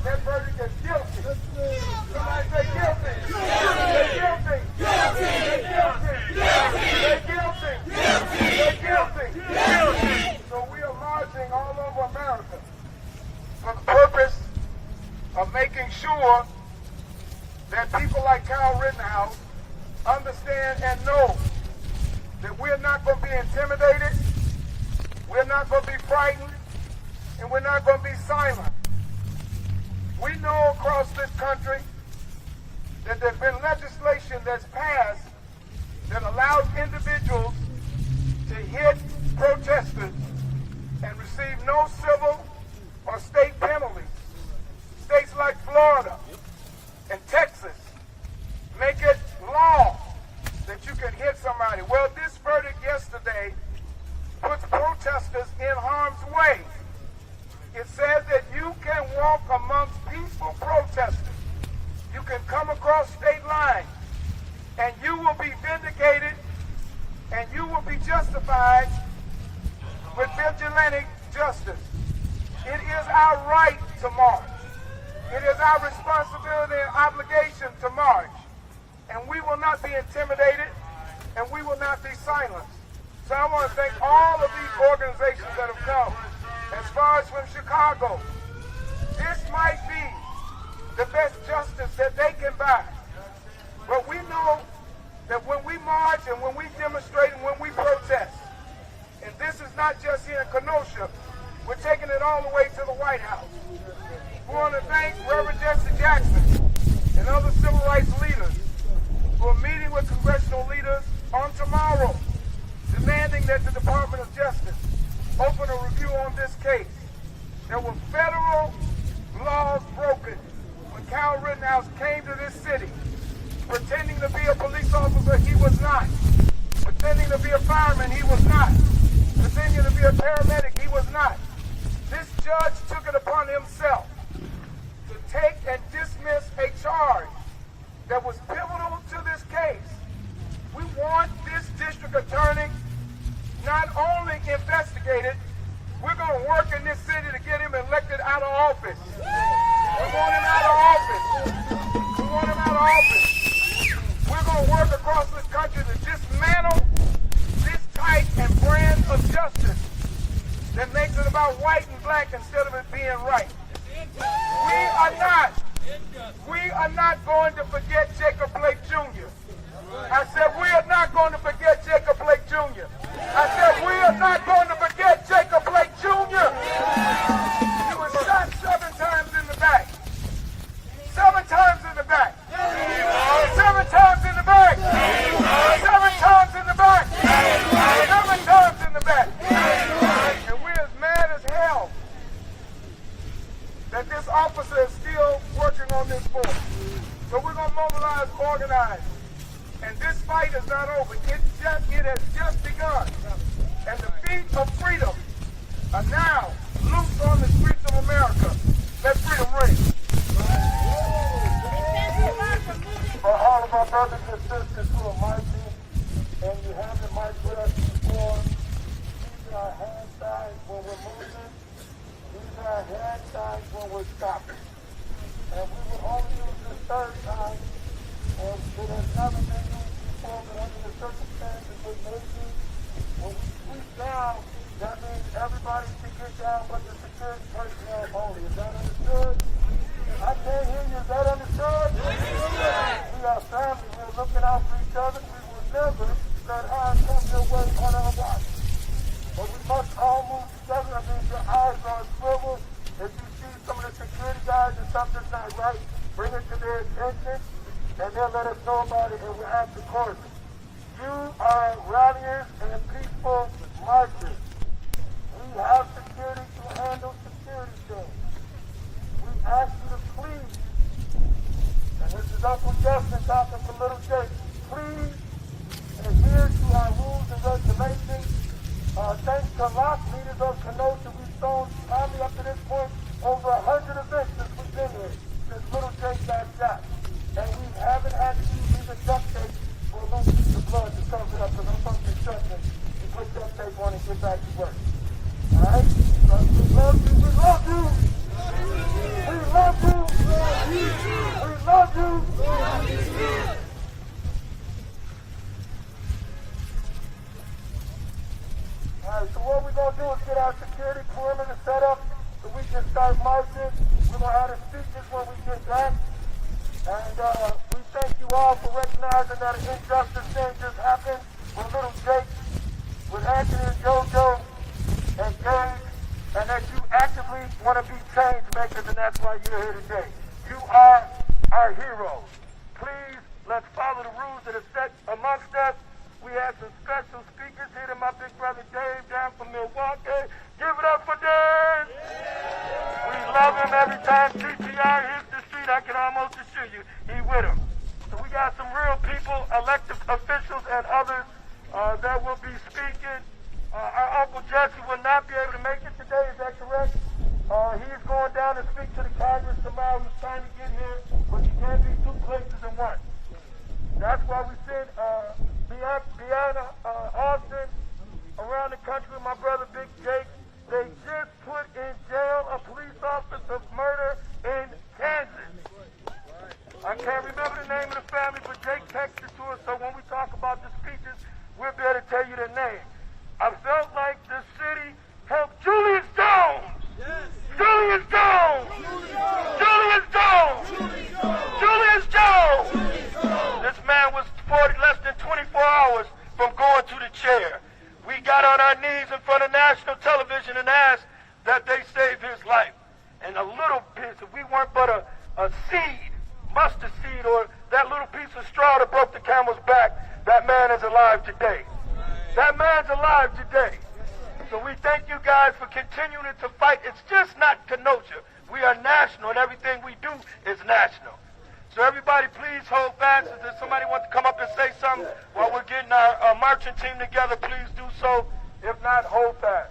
That verdict is guilty. Somebody say guilty. They're guilty. They're guilty. They're guilty. They're guilty. So we are marching all over America for the purpose of making sure that people like Kyle Rittenhouse understand and know that we're not going to be intimidated, we're not going to be frightened, and we're not going to be silent. We know across this country that there's been legislation that's passed that allows individuals to hit protesters and receive no civil or state penalties. States like Florida and Texas make it law that you can hit somebody. Well, this verdict yesterday puts protesters in harm's way. It says that you can walk amongst peaceful protesters. You can come across state lines and you will be vindicated and you will be justified with vigilante justice. It is our right to march. It is our responsibility and obligation to march. And we will not be intimidated, and we will not be silenced. So I want to thank all of these organizations that have come. As far as from Chicago, this might be the best justice that they can buy. But we know that when we march and when we demonstrate and when we protest, and this is not just here in Kenosha, we're taking it all the way to the White House. We want to thank Reverend Jesse Jackson and other civil rights leaders who are meeting with congressional leaders on tomorrow, demanding that the Department of Justice open a review on this case. There were federal laws broken when Kyle Rittenhouse came to this city, pretending to be a police officer, he was not. Pretending to be a fireman, he was not. Pretending to be a paramedic, he was not. This judge took it upon himself to take and dismiss a charge that was pivotal to this case. We want this district attorney not only investigated, we're going to work in this city to get him elected out of office. We want him out of office. We want him out of office. We're going to work across this country to dismantle this type and brand of justice that makes it about white and black instead of it being right. We are not going to forget Jacob Blake Jr. I said we are not going to forget Jacob Blake Jr. I said we are not going to forget Jacob Blake Jr. He was shot 7 times in the back. 7 times in the back. 7 times in the back. 7 times in the back. 7 times in the back. And we're as mad as hell that this officer is still working on this force. So we're going to mobilize, organize. And this fight is not over. It has just begun. And the feet of freedom are now loose on the streets of America. Let freedom ring. For all of our brothers and sisters who are marching, and you haven't marched with us before, these are hand signs when we're moving. These are hand signs when we're stopping. And we will only use this third time, and it has never been used before, but under the circumstances it may be. When we sweep down, that means everybody can get down but the security personnel only. Is that understood? I can't hear you. Is that understood? We are family. We're looking out for each other. We will never let harm come your way on our watch. But we must all move together. I mean, your eyes are on swivel. If you see some of the security guys and something's not right, bring it to their attention, and they'll let us know about it, and we'll act accordingly. You are ralliers and peaceful marchers. We have security to handle security things. We ask you to please, and this is Uncle Justin talking for Little Jake, please adhere to our rules and regulations. Thanks to lock leaders of Kenosha, we've shown probably up to this point over 100 events since we've been here, since Little Jake got shot. And we haven't had to use even duct tape for a little piece of blood to cover it up, because I'm supposed to be trusting. You put duct tape on and get back to work. Alright? So we love you. We love you. We love you. our security perimeter set up so we can start marching. We're going to have the speeches when we get back. And we thank you all for recognizing that an injustice thing just happened with little Jake, with Anthony and JoJo, and Gage, and that you actively want to be change makers, and that's why you're here today. You are our heroes. Please, let's follow the rules that are set amongst us. We have some special speakers here to my big brother Dave down from Milwaukee. Give it up for Dave! We love him every time TTR hits the street. I can almost assure you, he with him. So we got some real people, elected officials and others that will be speaking. Our Uncle Jesse will not be able to make it today, is that correct? He's going down to speak to the Congress tomorrow. He's trying to get here, but he can't be two places in one. That's why we send Beyond Austin around the country with my brother Big Jake. They just put in jail a police officer for murder in Kansas. I can't remember the name of the family, but Jake texted to us, so when we talk about the speeches, we'll be able to tell you the name. I felt like the city helped Julius Jones. Yes. Julius Jones. Julius Jones. Julius Jones. This man was less than 24 hours from going to the chair. We got on our knees in front of national television and asked that they save his life. And a little piece, if we weren't but a seed, mustard seed, or that little piece of straw that broke the camel's back, that man is alive today. That man's alive today. So we thank you guys for continuing to fight. It's just not Kenosha. We are national, and everything we do is national. So everybody, please hold fast. If there's somebody wants to come up and say something while we're getting our marching team together, please do so. If not, hold fast.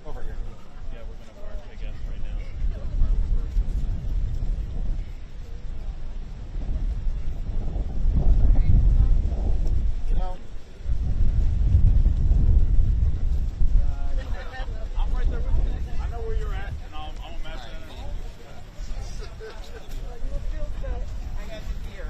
Over here. Yeah, we're going to march, I guess, right now. I'm right there with you. I know where you're at, and I'm a mess in it. I got you here.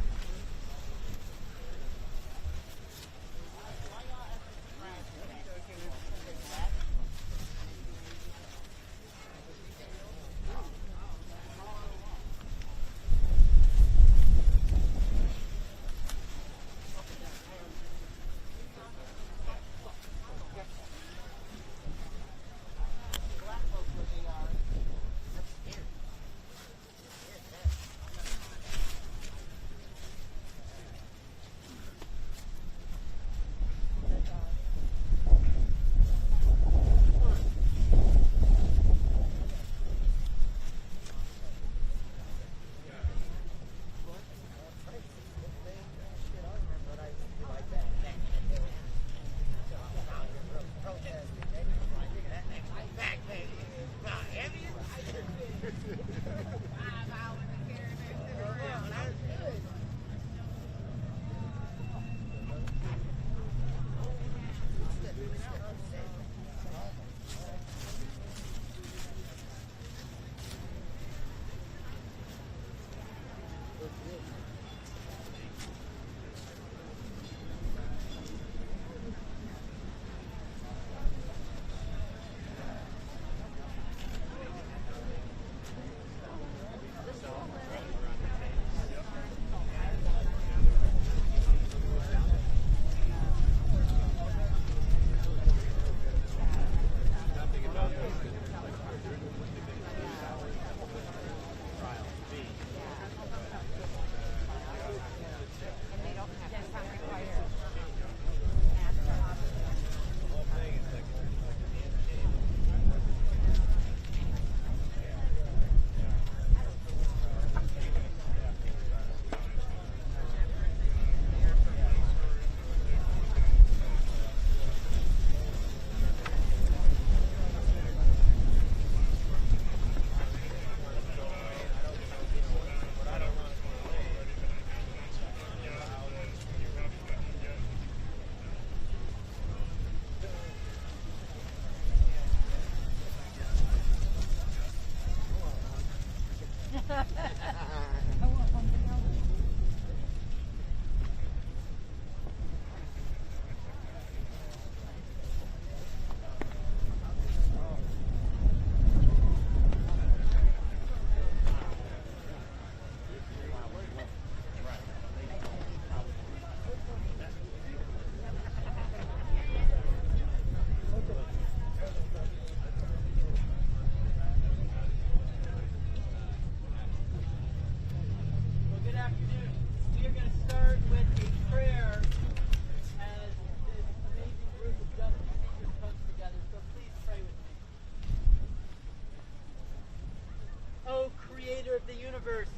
The universe,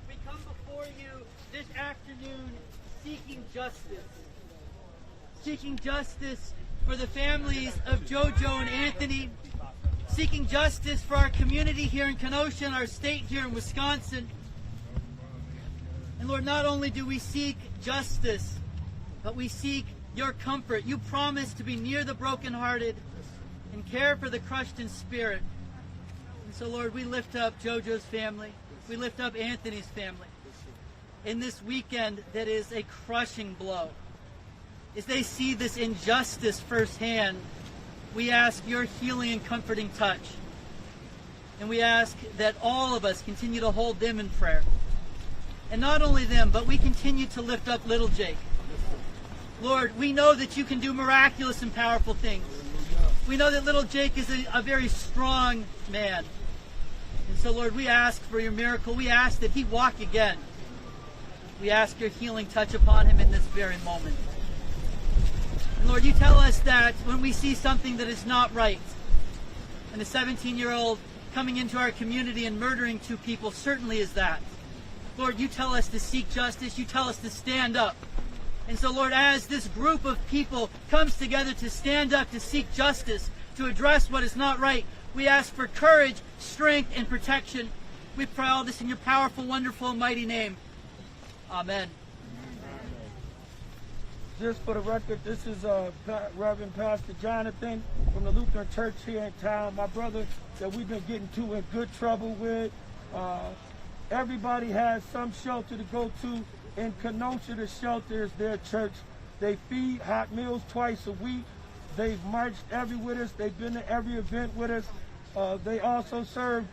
we come before you this afternoon seeking justice for the families of Jojo and Anthony, seeking justice for our community here in Kenosha and our state here in Wisconsin. And Lord, not only do we seek justice, but we seek your comfort. You promise to be near the brokenhearted and care for the crushed in spirit. So, Lord, we lift up Jojo's family. We lift up Anthony's family in this weekend that is a crushing blow. As they see this injustice firsthand, we ask your healing and comforting touch. And we ask that all of us continue to hold them in prayer. And not only them, but we continue to lift up little Jake. Lord, we know that you can do miraculous and powerful things. We know that little Jake is a very strong man. And so, Lord, we ask for your miracle. We ask that he walk again. We ask your healing touch upon him in this very moment. And Lord, you tell us that when we see something that is not right, and a 17-year-old coming into our community and murdering two people certainly is that. Lord, you tell us to seek justice. You tell us to stand up. And so, Lord, as this group of people comes together to stand up, to seek justice, to address what is not right, we ask for courage, strength, and protection. We pray all this in your powerful, wonderful, and mighty name. Amen. Just for the record, this is Reverend Pastor Jonathan from the Lutheran Church here in town. My brother that we've been getting in good trouble with. Everybody has some shelter to go to. In Kenosha, the shelter is their church. They feed hot meals twice a week. They've marched everywhere with us. They've been to every event with us. They also serve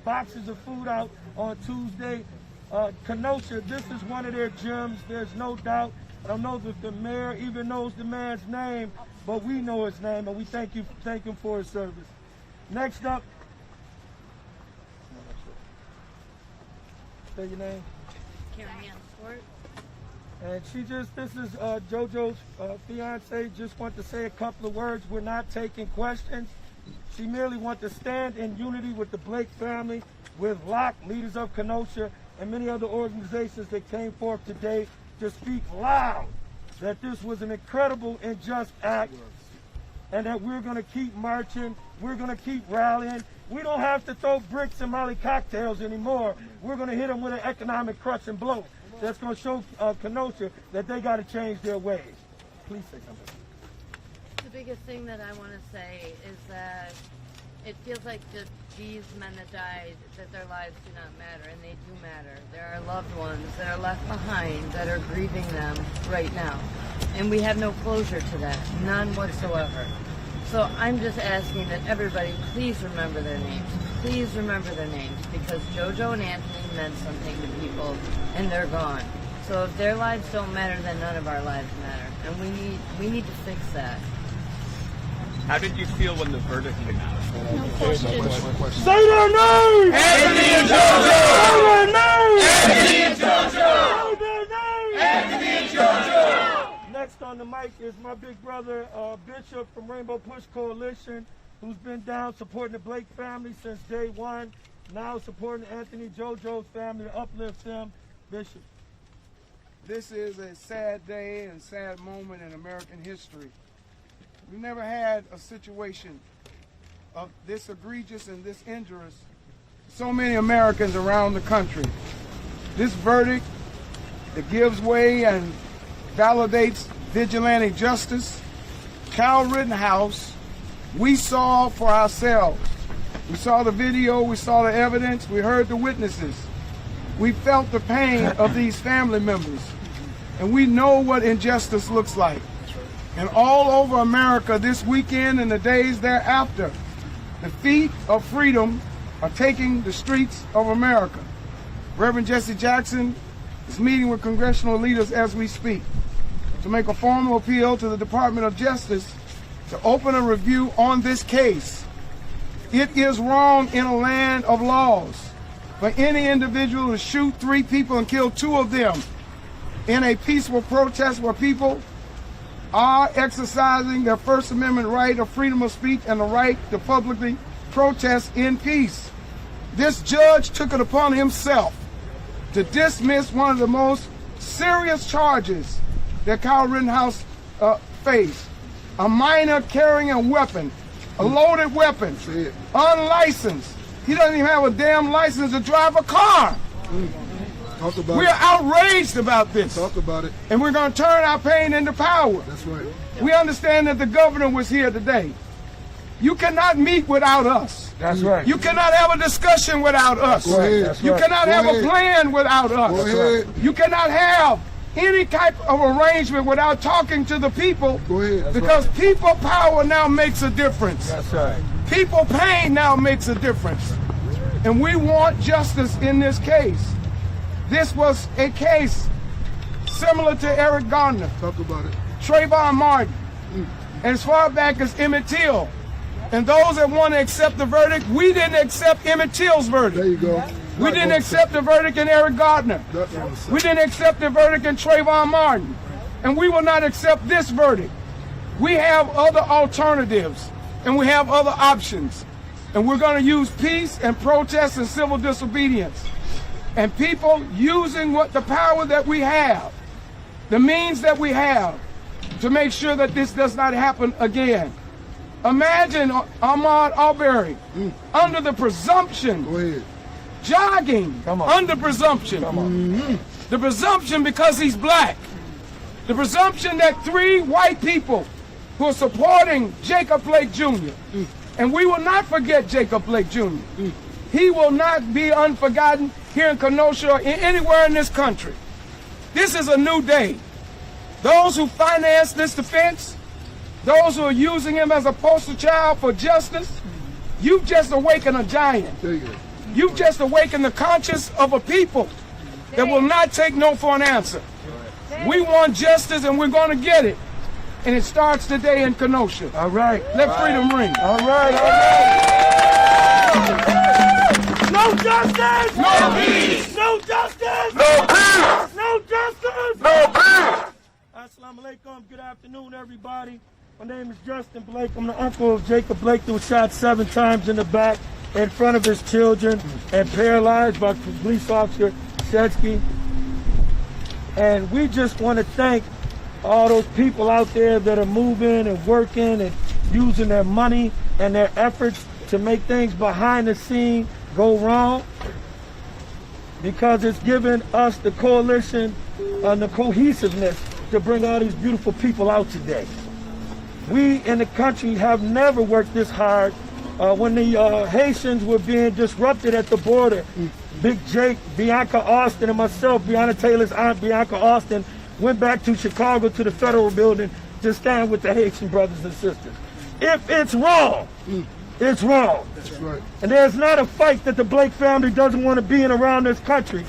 boxes of food out on Tuesday. Kenosha, this is one of their gyms. There's no doubt. I don't know if the mayor even knows the man's name, but we know his name, and we thank him for his service. Next up, say your name. And this is JoJo's fiance. Just want to say a couple of words. We're not taking questions. She merely wants to stand in unity with the Blake family, with Locke, leaders of Kenosha, and many other organizations that came forth today to speak loud that this was an incredible and just act, and that we're going to keep marching, we're going to keep rallying. We don't have to throw bricks and Molly cocktails anymore. We're going to hit them with an economic crushing blow that's going to show Kenosha that they got to change their ways. Please say something. The biggest thing that I want to say is that it feels like these men that died, that their lives do not matter, and they do matter. There are loved ones that are left behind that are grieving them right now. And we have no closure to that, none whatsoever. So I'm just asking that everybody please remember their names. Please remember their names, because JoJo and Anthony meant something to people, and they're gone. So if their lives don't matter, then none of our lives matter. And we need to fix that. How did you feel when the verdict came out? No question. Say their name! Anthony and JoJo! Say their name! Anthony and JoJo! Say their name! Anthony and JoJo! Next on the mic is my big brother, Bishop from Rainbow Push Coalition, who's been down supporting the Blake family since day one, now supporting Anthony JoJo's family to uplift them. Bishop. This is a sad day and sad moment in American history. We've never had a situation of this egregious and this injurious to so many Americans around the country. This verdict that gives way and validates vigilante justice. Kyle Rittenhouse, we saw for ourselves. We saw the video, we saw the evidence, we heard the witnesses. We felt the pain of these family members, and we know what injustice looks like. And all over America this weekend and the days thereafter, the feet of freedom are taking the streets of America. Reverend Jesse Jackson is meeting with congressional leaders as we speak to make a formal appeal to the Department of Justice to open a review on this case. It is wrong in a land of laws for any individual to shoot 3 people and kill 2 of them in a peaceful protest where people are exercising their First Amendment right of freedom of speech and the right to publicly protest in peace. This judge took it upon himself to dismiss one of the most serious charges that Kyle Rittenhouse faced. A minor carrying a weapon, a loaded weapon, unlicensed. He doesn't even have a damn license to drive a car. Talk about We're outraged about this. Talk about it. And we're going to turn our pain into power. That's right. We understand that the governor was here today. You cannot meet without us. That's right. You cannot have a discussion without us. Go ahead. That's You right. cannot Go have ahead. a plan without us. Go ahead. You cannot have any type of arrangement without talking to the people. Go ahead. Because people power now makes a difference. That's right. People pain now makes a difference. And we want justice in this case. This was a case similar to Eric Garner, Talk about it. Trayvon Martin, and as far back as Emmett Till. And those that want to accept the verdict, we didn't accept Emmett Till's verdict. There you go. We didn't accept the verdict in Eric Gardner. We didn't accept the verdict in Trayvon Martin. And we will not accept this verdict. We have other alternatives, and we have other options. And we're going to use peace and protest and civil disobedience. And people using the power that we have the means that we have to make sure that this does not happen again. Imagine Ahmaud Arbery under the presumption, Go ahead. jogging under presumption. The presumption because he's black. The presumption that 3 white people who are supporting Jacob Blake Jr. And we will not forget Jacob Blake Jr. He will not be unforgotten here in Kenosha or anywhere in this country. This is a new day. Those who finance this defense, those who are using him as a poster child for justice, you've just awakened a giant. There you go. You've just awakened the conscience of a people that will not take no for an answer. We want justice and we're going to get it. And it starts today in Kenosha. All right. Let freedom ring. All right. No justice! No peace! No justice! No peace! No justice! No peace! Assalamu alaikum. Good afternoon, everybody. My name is Justin Blake. I'm the uncle of Jacob Blake that was shot 7 times in the back in front of his children and paralyzed by police officer Shetsky. And we just want to thank all those people out there that are moving and working and using their money and their efforts to make things behind the scene go wrong, because it's given us the coalition and the cohesiveness to bring all these beautiful people out today. We in the country have never worked this hard. When the Haitians were being disrupted at the border, Big Jake, Bianca Austin, and myself, Breonna Taylor's aunt, Bianca Austin, went back to Chicago to the federal building to stand with the Haitian brothers and sisters. If it's wrong, it's wrong. That's right. And there's not a fight that the Blake family doesn't want to be in around this country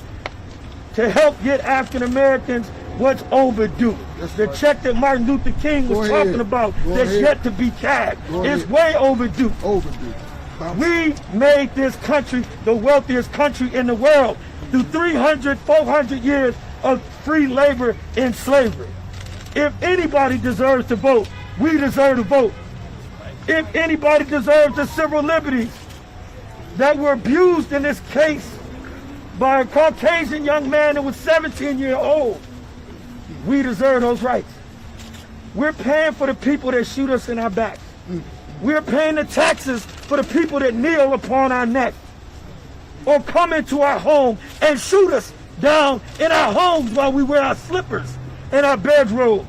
to help get African Americans what's overdue. That's The right. check that Martin Luther King was Go ahead. talking about Go that's ahead. yet to be cashed. Go It's ahead. way overdue. Overdue. Bounce. We made this country the wealthiest country in the world through 300, 400 years of free labor in slavery. If anybody deserves to vote, we deserve to vote. If anybody deserves the civil liberties that were abused in this case by a Caucasian young man that was 17 years old, we deserve those rights. We're paying for the people that shoot us in our backs. We're paying the taxes for the people that kneel upon our neck or come into our home and shoot us down in our homes while we wear our slippers and our bedrobes.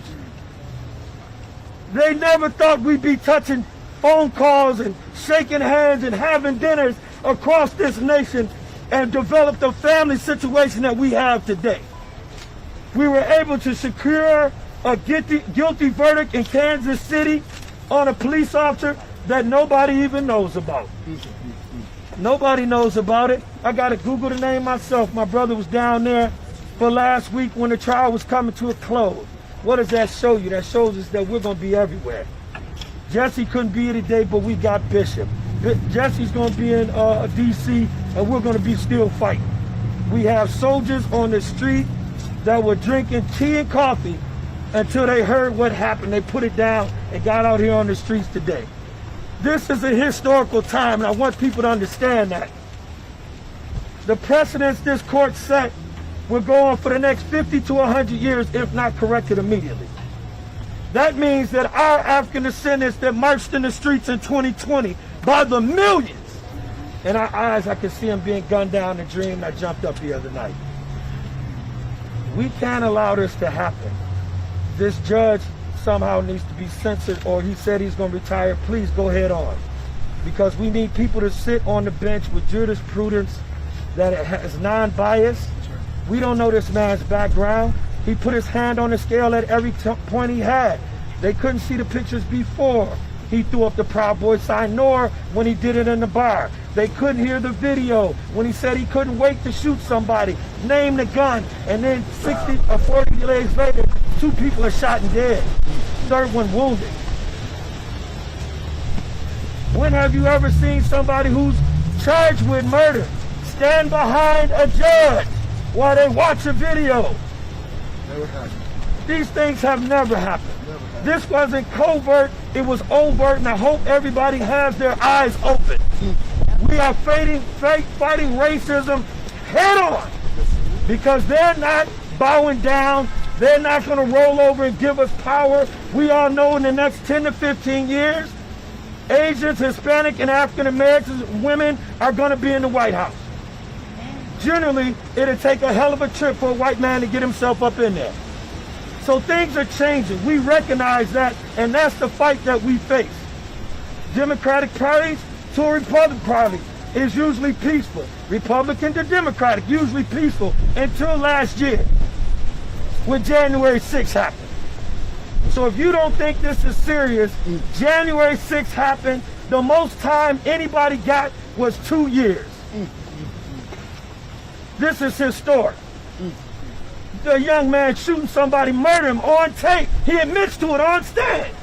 They never thought we'd be touching phone calls and shaking hands and having dinners across this nation and develop the family situation that we have today. We were able to secure a guilty verdict in Kansas City on a police officer that nobody even knows about. Nobody knows about it. I got to Google the name myself. My brother was down there for last week when the trial was coming to a close. What does that show you? That shows us that we're going to be everywhere. Jesse couldn't be here today, but we got Bishop. Jesse's going to be in D.C., and we're going to be still fighting. We have soldiers on the street that were drinking tea and coffee until they heard what happened. They put it down and got out here on the streets today. This is a historical time, and I want people to understand that. The precedents this court set will go on for the next 50 to 100 years if not corrected immediately. That means that our African descendants that marched in the streets in 2020 by the millions, in our eyes I could see them being gunned down in a dream. I jumped up the other night. We can't allow this to happen. This judge somehow needs to be censored, or he said he's going to retire. Please go ahead on, because we need people to sit on the bench with jurisprudence that has non-bias. We don't know this man's background. He put his hand on the scale at every point he had. They couldn't see the pictures before he threw up the Proud Boy sign, nor when he did it in the bar. They couldn't hear the video when he said he couldn't wait to shoot somebody, name the gun, and then 60 or 40 days later, 2 people are shot and dead, 3rd one wounded. When have you ever seen somebody who's charged with murder stand behind a judge while they watch a video? Never happened. These things have never happened. Never happened. This wasn't covert, it was overt, and I hope everybody has their eyes open. We are fighting racism head on, because they're not bowing down They're not going to roll over and give us power. We all know in the next 10 to 15 years, Asians, Hispanic, and African Americans, women are going to be in the White House. Generally, it'll take a hell of a trip for a white man to get himself up in there. So things are changing. We recognize that, and that's the fight that we face. Democratic parties to Republican parties is usually peaceful. Republican to Democratic, usually peaceful until last year when January 6th happened. So if you don't think this is serious, January 6th happened, the most time anybody got was 2 years. This is historic. The young man shooting somebody, murder him on tape. He admits to it on stand.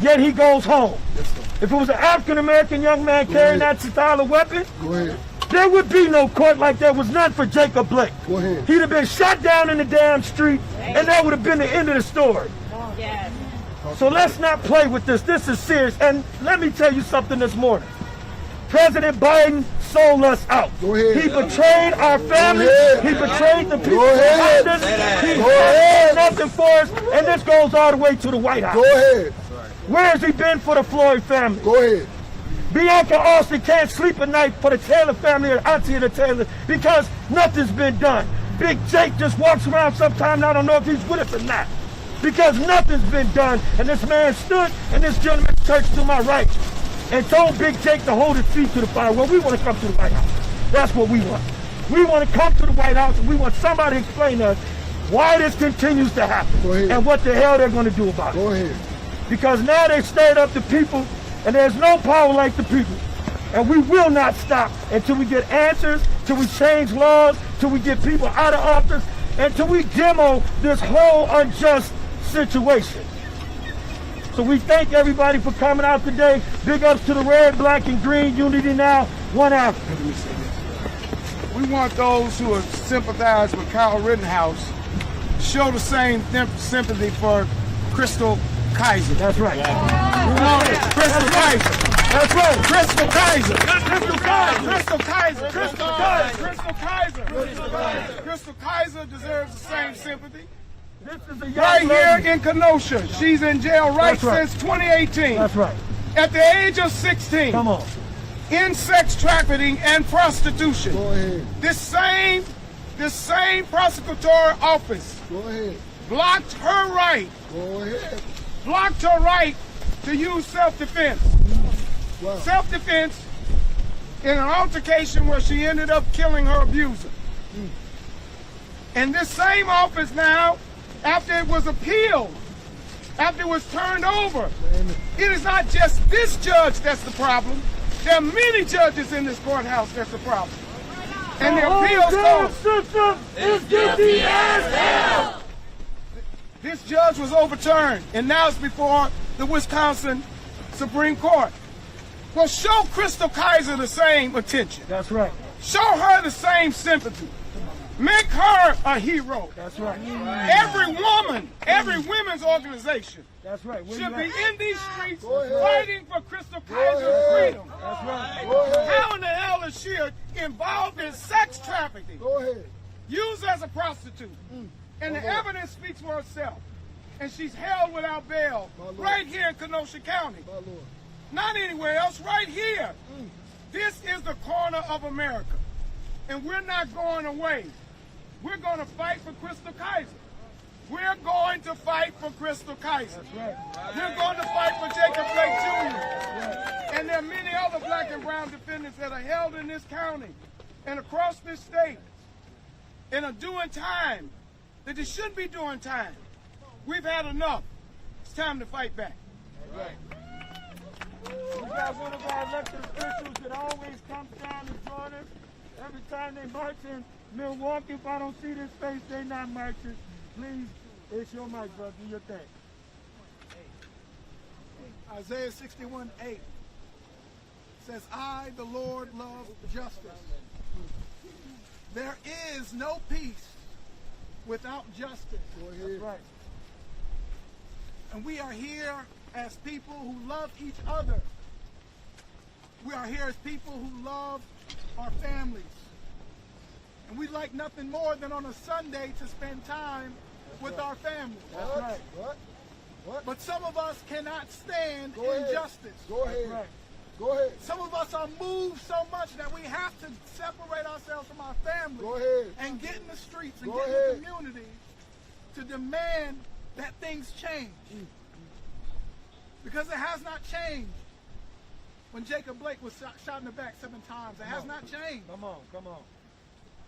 Yet he goes home. If it was an African-American young man carrying that style of weapon, there would be no court like there was none for Jacob Blake. He'd have been shot down in the damn street, and that would have been the end of the story. Yes. So let's not play with this. This is serious. And let me tell you something this morning. President Biden sold us out. He betrayed our families. He betrayed the people behind us. He did nothing for us. And this goes all the way to the White House. Where has he been for the Floyd family? Bianca Austin can't sleep at night for the Taylor family or Auntie of the Taylor because nothing's been done. Big Jake just walks around sometimes. I don't know if he's with us or not because nothing's been done. And this man stood in this gentleman's church to my right and told Big Jake to hold his feet to the fire. Well, we want to come to the White House. That's what we want. We want to come to the White House and we want somebody to explain to us why this continues to happen and what the hell they're going to do about it. Because now they've stirred up the people and there's no power like the people. And we will not stop until we get answers, till we change laws, till we get people out of office, and till we demo this whole unjust situation. So we thank everybody for coming out today. Big ups to the red, black, and green. Unity now, one Africa. We want those who sympathize with Kyle Rittenhouse show the same sympathy for Crystal Kaiser. That's right. Crystal Kaiser. That's right. Crystal Kaiser. Crystal Kaiser. Crystal Kaiser. Crystal Kaiser. Crystal Kaiser. Crystal Kaiser. Crystal Kaiser deserves the same sympathy. This is a young Right lady. here in Kenosha. She's in jail That's right. since 2018. That's right. At the age of 16. Come on. In sex trafficking and prostitution. Go ahead. This same prosecutorial office Go ahead. blocked her right to use self-defense. Wow. Self-defense in an altercation where she ended up killing her abuser. And this same office now, after it was appealed, after it was turned over, it is not just this judge that's the problem. There are many judges in this courthouse that's the problem. And the appeals go. System is guilty as hell. This judge was overturned, and now it's before the Wisconsin Supreme Court. Well, show Crystal Kaiser the same attention. That's right. Show her the same sympathy. Make her a hero. That's right. Every woman, every women's organization That's right. should be in these streets fighting for Crystal Kaiser's freedom. That's right. How in the hell is she involved in sex trafficking? Go ahead. Used as a prostitute. And the evidence speaks for itself. And she's held without bail right here in Kenosha County. My Lord. Not anywhere else, right here. This is the corner of America. And we're not going away. We're going to fight for Crystal Kaiser. We're going to fight for Crystal Kaiser. We're going to fight for Jacob Blake Jr. And there are many other black and brown defendants that are held in this county and across this state and are doing time that they shouldn't be doing time. We've had enough. It's time to fight back. We got one of our elected officials that always comes down to join us. Every time they march in Milwaukee, if I don't see this face, they not marching. Please, it's your mic, brother. Do your thing. Isaiah 61:8 says, I, the Lord, love justice. There is no peace without justice. That's right. And we are here as people who love each other. We are here as people who love our families. And we'd like nothing more than on a Sunday to spend time with our families. That's right. What? But some of us cannot stand Go ahead. injustice. Go ahead. Right. Go ahead. Some of us are moved so much that we have to separate ourselves from our families Go ahead. and get in the streets and Go get ahead. in the community to demand that things change. Because it has not changed. When Jacob Blake was shot in the back 7 times, it has not changed. Come on, come on.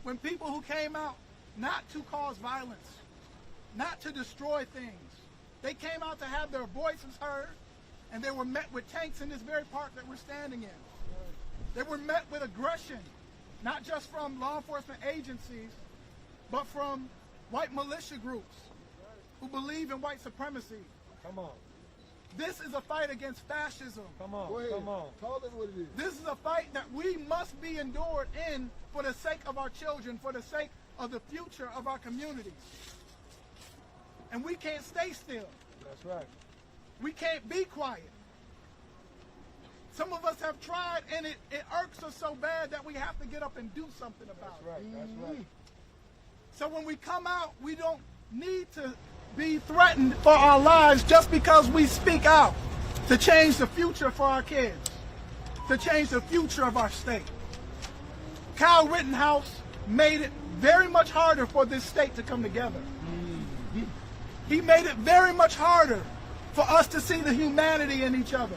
When people who came out not to cause violence, not to destroy things, they came out to have their voices heard, and they were met with tanks in this very park that we're standing in. They were met with aggression, not just from law enforcement agencies, but from white militia groups who believe in white supremacy. Come on. This is a fight against fascism. Come on. Go ahead. Come on. Call it what it is. This is a fight that we must be endured in for the sake of our children, for the sake of the future of our communities. And we can't stay still. That's right. We can't be quiet. Some of us have tried, and it irks us so bad that we have to get up and do something about That's right. That's right. So when we come out, we don't need to be threatened for our lives just because we speak out to change the future for our kids, to change the future of our state. Kyle Rittenhouse made it very much harder for this state to come together. He made it very much harder for us to see the humanity in each other,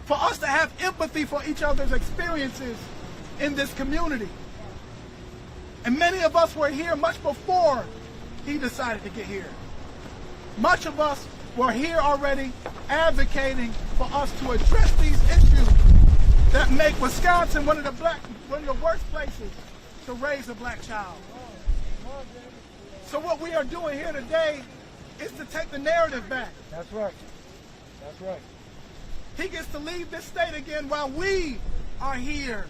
for us to have empathy for each other's experiences in this community. And many of us were here much before he decided to get here. Much of us were here already advocating for us to address these issues that make Wisconsin one of the worst places to raise a black child. So what we are doing here today is to take the narrative back. That's right. That's right. He gets to leave this state again while we are here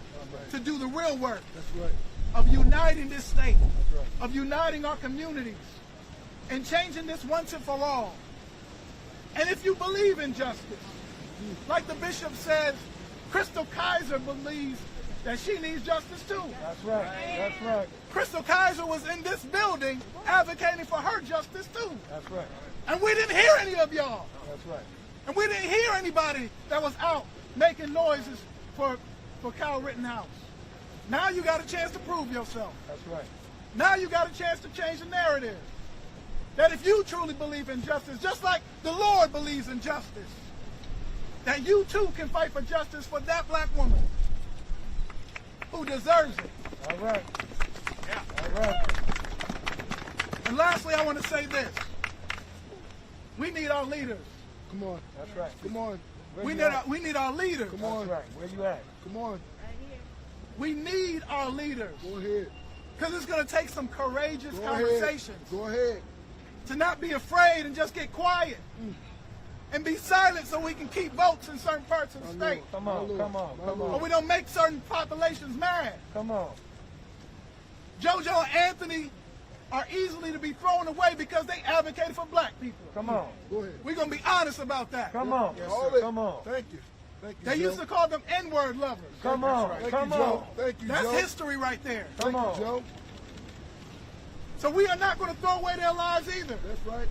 to do the real work That's right. of uniting this state, That's right. of uniting our communities, and changing this once and for all. And if you believe in justice, like the bishop says, Crystal Kaiser believes that she needs justice too. That's right. That's right. Crystal Kaiser was in this building advocating for her justice too. That's right. And we didn't hear any of y'all. That's right. And we didn't hear anybody that was out making noises for Kyle Rittenhouse. Now you got a chance to prove yourself. That's right. Now you got a chance to change the narrative. That if you truly believe in justice, just like the Lord believes in justice, that you too can fight for justice for that black woman who deserves it. All right. Yeah. All right. And lastly, I want to say this. We need our leaders. Come on. That's right. Come on. We need our leaders. Come on. That's right. Where you at? Come on. We need our leaders. Go ahead. Because it's going to take some courageous Go conversations. ahead. Go ahead. To not be afraid and just get quiet. And be silent so we can keep votes in certain parts of the state. Come on. Come on. Come Or on. we don't make certain populations mad. Come on. JoJo and Anthony are easily to be thrown away because they advocated for black people. Come on. Go ahead. We're going to be honest about that. Come on. Call it. Come on. Thank you. Thank you, They Joe. used to call them N-word lovers. Come on. Thank Come you, Joe. on. Thank you, That's Joe. history right there. Come Thank on. you, Joe. So we are not going to throw away their lives either. That's right.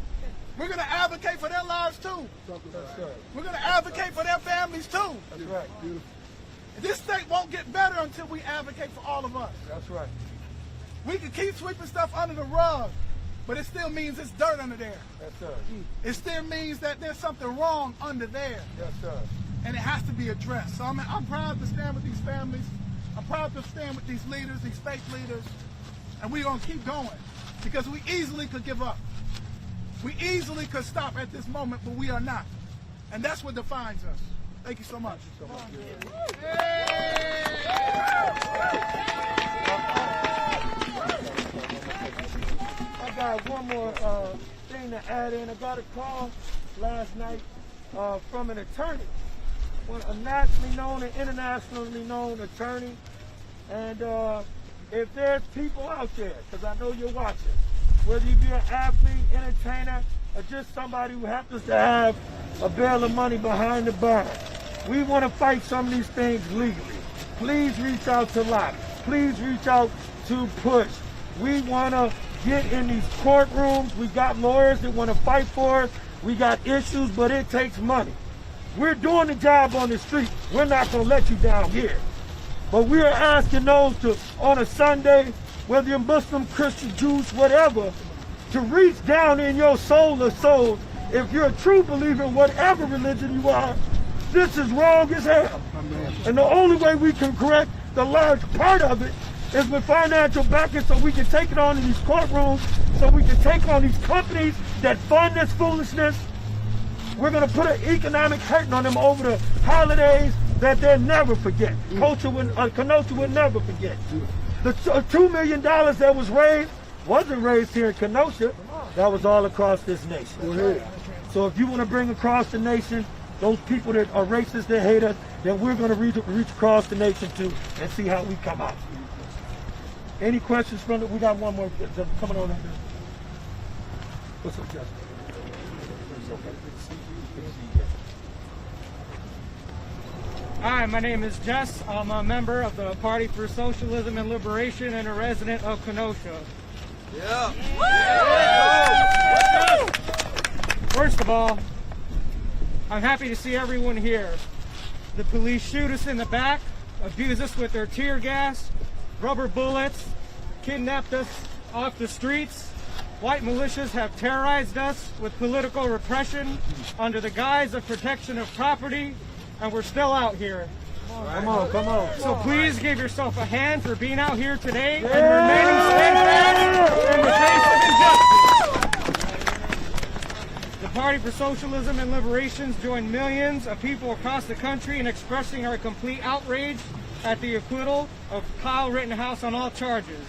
We're going to advocate for their lives too. Talk about That's it. right. We're going to advocate for their families too. That's right. Beautiful. This state won't get better until we advocate for all of us. That's right. We can keep sweeping stuff under the rug, but it still means it's dirt under there. That's right. It still means that there's something wrong under there, Yes, sir. and it has to be addressed. So I'm proud to stand with these families. I'm proud to stand with these leaders, these fake leaders, and we're going to keep going because we easily could give up. We easily could stop at this moment, but we are not. And that's what defines us. Thank you so much. I got one more thing to add in. I got a call last night from an attorney, a nationally known and internationally known attorney. And if there's people out there, because I know you're watching, whether you be an athlete, entertainer, or just somebody who happens to have a barrel of money behind the bar, we want to fight some of these things legally. Please reach out to Locke. Please reach out to Push. We want to get in these courtrooms. We got lawyers that want to fight for us. We got issues, but it takes money. We're doing the job on the street. We're not going to let you down here. But we are asking those to, on a Sunday, whether you're Muslim, Christian, Jews, whatever, to reach down in your soul of souls. If you're a true believer in whatever religion you are, this is wrong as hell. And the only way we can correct the large part of it is with financial backing, so we can take it on in these courtrooms, so we can take on these companies that fund this foolishness. We're going to put an economic hurting on them over the holidays that they'll never forget. Kenosha will never forget. The $2 million that was raised wasn't raised here in Kenosha. That was all across this nation. So if you want to bring across the nation those people that are racist, that hate us, then we're going to reach across the nation too and see how we come out. Any questions from the, we got one more coming on. What's up, Justin? Hi, my name is Jess. I'm a member of the Party for Socialism and Liberation and a resident of Kenosha. First of all, I'm happy to see everyone here. The police shoot us in the back, abuse us with their tear gas, rubber bullets, kidnapped us off the streets. White militias have terrorized us with political repression under the guise of protection of property, and we're still out here. Come on, come on. So please give yourself a hand for being out here today and remaining steadfast in the face of injustice. The Party for Socialism and Liberation joined millions of people across the country in expressing our complete outrage at the acquittal of Kyle Rittenhouse on all charges.